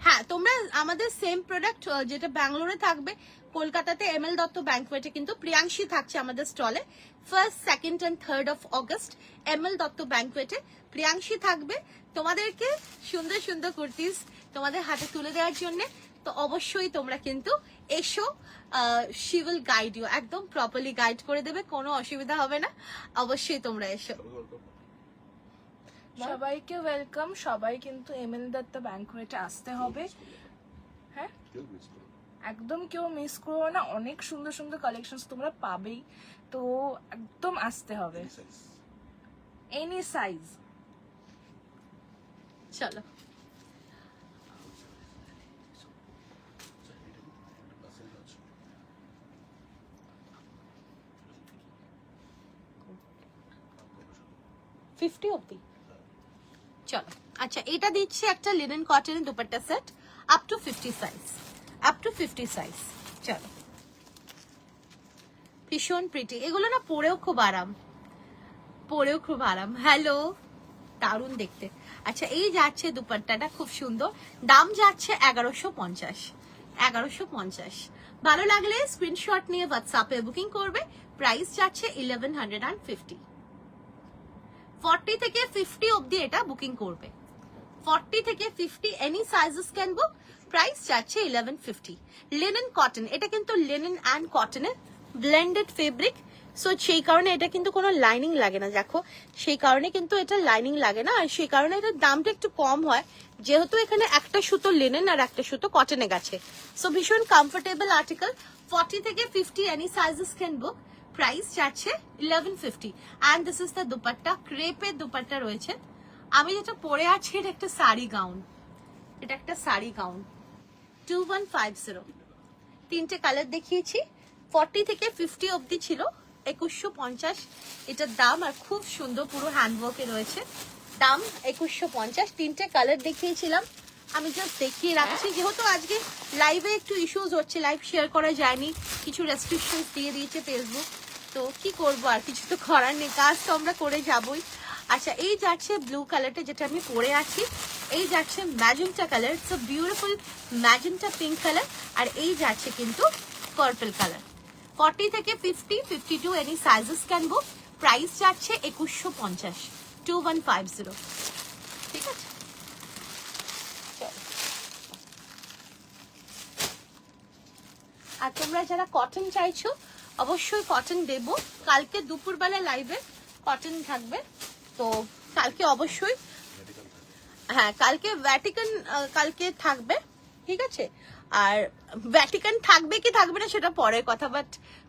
হ্যাঁ তোমরা আমাদের সেম প্রোডাক্ট যেটা ব্যাঙ্গালোরে থাকবে, কলকাতাতে এমএল দত্ত ব্যাংকুয়েটে কিন্তু প্রিয়াংশী থাকছে আমাদের স্টলে 1st, 2nd and 3rd of August. ML Dutta ব্যাংকুয়েটে প্রিয়াংশী থাকবে তোমাদেরকে সুন্দর সুন্দর কুর্তিস তোমাদের হাতে তুলে দেওয়ার জন্য। তো অবশ্যই তোমরা কিন্তু এসো, শি উইল গাইড ইউ, একদম প্রপারলি গাইড করে দেবে, কোনো অসুবিধা হবে না। অবশ্যই তোমরা এসো। সবাইকে ওয়েলকাম। সবাই কিন্তু এমএল দত্ত ব্যাংকুয়েটে আসতে হবে। হ্যাঁ, একদম কেউ মিস করো না, অনেক সুন্দর সুন্দর কালেকশনস তোমরা পাবেই, তো একদম আসতে হবে। Any size. চলো, ফিফটি অব্দি। চলো, আচ্ছা এটা দিচ্ছি একটা লিনেন কটনের dupatta set up to 50 size, up to 50 size. চলো, ভীষণ প্রিটি, এগুলো না পরেও খুব আরাম, পরেও খুব আরাম। হ্যালো, দারুণ দেখতে। আচ্ছা এই যাচ্ছে দুপাট্টাটা, খুব সুন্দর, দাম যাচ্ছে 1150, 1150। ভালো লাগলে স্ক্রিনশট নিয়ে হোয়াটসঅ্যাপে বুকিং করবে, প্রাইস যাচ্ছে 1150। 40 থেকে 50 অবধি এটা বুকিং করবে, 40 থেকে 50 any sizes can book, price যাচ্ছে 1150। লিনেন কটন, এটা কিন্তু লিনেন অ্যান্ড কটনের ব্লেন্ডেড ফেব্রিক, সো সেই কারণে এটা কিন্তু কোনো লাইনিং লাগে না, দেখো সেই কারণে কিন্তু এটা লাইনিং লাগে না, আর সেই কারণে এটার দামটা একটু কম হয়, যেহেতু এখানে একটা সুতো লিনেন আর একটা সুতো কটনে গেছে। সো ভীষণ কমফোর্টেবল আর্টিকেল। 40 থেকে 50 any sizes can book, price যাচ্ছে 1150। And this is the dupatta, ক্রেপের দুপাট্টা রয়েছে। আমি যেটা পরে আছি এটা একটা শাড়ি গাউন, এটা একটা শাড়ি গাউন 2150। তিনটে কালার দেখিয়েছি, 40 থেকে 50 অবধি ছিল 2150 এটার দাম, আর খুব সুন্দর পুরো হ্যান্ডওয়ার্কে রয়েছে, দাম 2150। তিনটে কালার দেখিয়েছিলাম, আমি জাস্ট দেখিয়ে রাখছি, যেহেতু আজকে লাইভে একটু ইস্যুস হচ্ছে, লাইভ শেয়ার করা যায়নি, কিছু রেস্ট্রিকশনস দিয়ে দিয়েছে ফেসবুক, তো কি করবো, আর কিছু তো করার নেই, কাজ তো আমরা করে যাবই। আচ্ছা এই যাচ্ছে ব্লু কালারটা যেটা আমি পরে আছি, এই যাচ্ছে magenta colour, it's a beautiful magenta pink colour, আর এই যাচ্ছে কিন্তু পার্পল কালার। 40 থেকে 50, 52 any sizes can book, price যাচ্ছে 2150, 2150। ঠিক আছে, আর তোমরা যারা কটন চাইছো অবশ্যই কটন দেব, কালকে দুপুরবেলা লাইভে কটন থাকবে, তো কালকে অবশ্যই, হ্যাঁ কালকে ভ্যাটিকান কালকে থাকবে, ঠিক আছে। আর ভ্যাটিকান থাকবে কি থাকবে না সেটা পরের কথা, বাট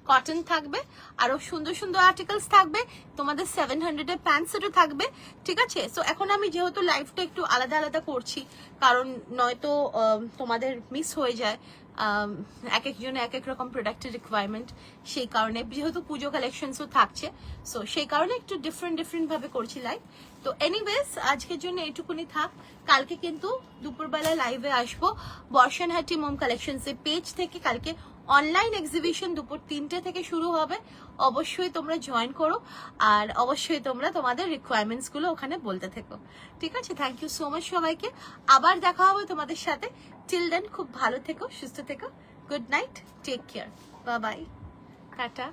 কটন থাকবে, আরো সুন্দর সুন্দর আর্টিকেলস থাকবে, তোমাদের 700 এর প্যান্ট সেটও থাকবে, ঠিক আছে? সো এখন আমি যেহেতু লাইভটা একটু আলাদা আলাদা করছি, কারণ নয়তো তোমাদের মিস হয়ে যায়, এক একজনে এক এক রকম প্রোডাক্টের রিকোয়ারমেন্ট, সেই কারণে যেহেতু পুজো কালেকশনসও থাকছে, সো সেই কারণে একটু ডিফারেন্ট ভাবে করছি লাইভ। তো এনিওয়েজ আজকের জন্য এইটুকুনি থাক। কালকে কিন্তু দুপুরবেলা লাইভে আসবো বর্ষানহাটি মোম কালেকশনস এর পেজ থেকে। কালকে অনলাইন এক্সিবিশন দুপুর 3টে থেকে শুরু হবে, অবশ্যই তোমরা জয়েন করো, আর অবশ্যই তোমরা তোমাদের রিকোয়ারমেন্টস গুলো ওখানে বলতে থেকো, ঠিক আছে? থ্যাংক ইউ সো মাচ সবাইকে, আবার দেখা হবে তোমাদের সাথে। টিল দেন খুব ভালো থেকো, সুস্থ থেকো, good night, take care, bye bye, tata.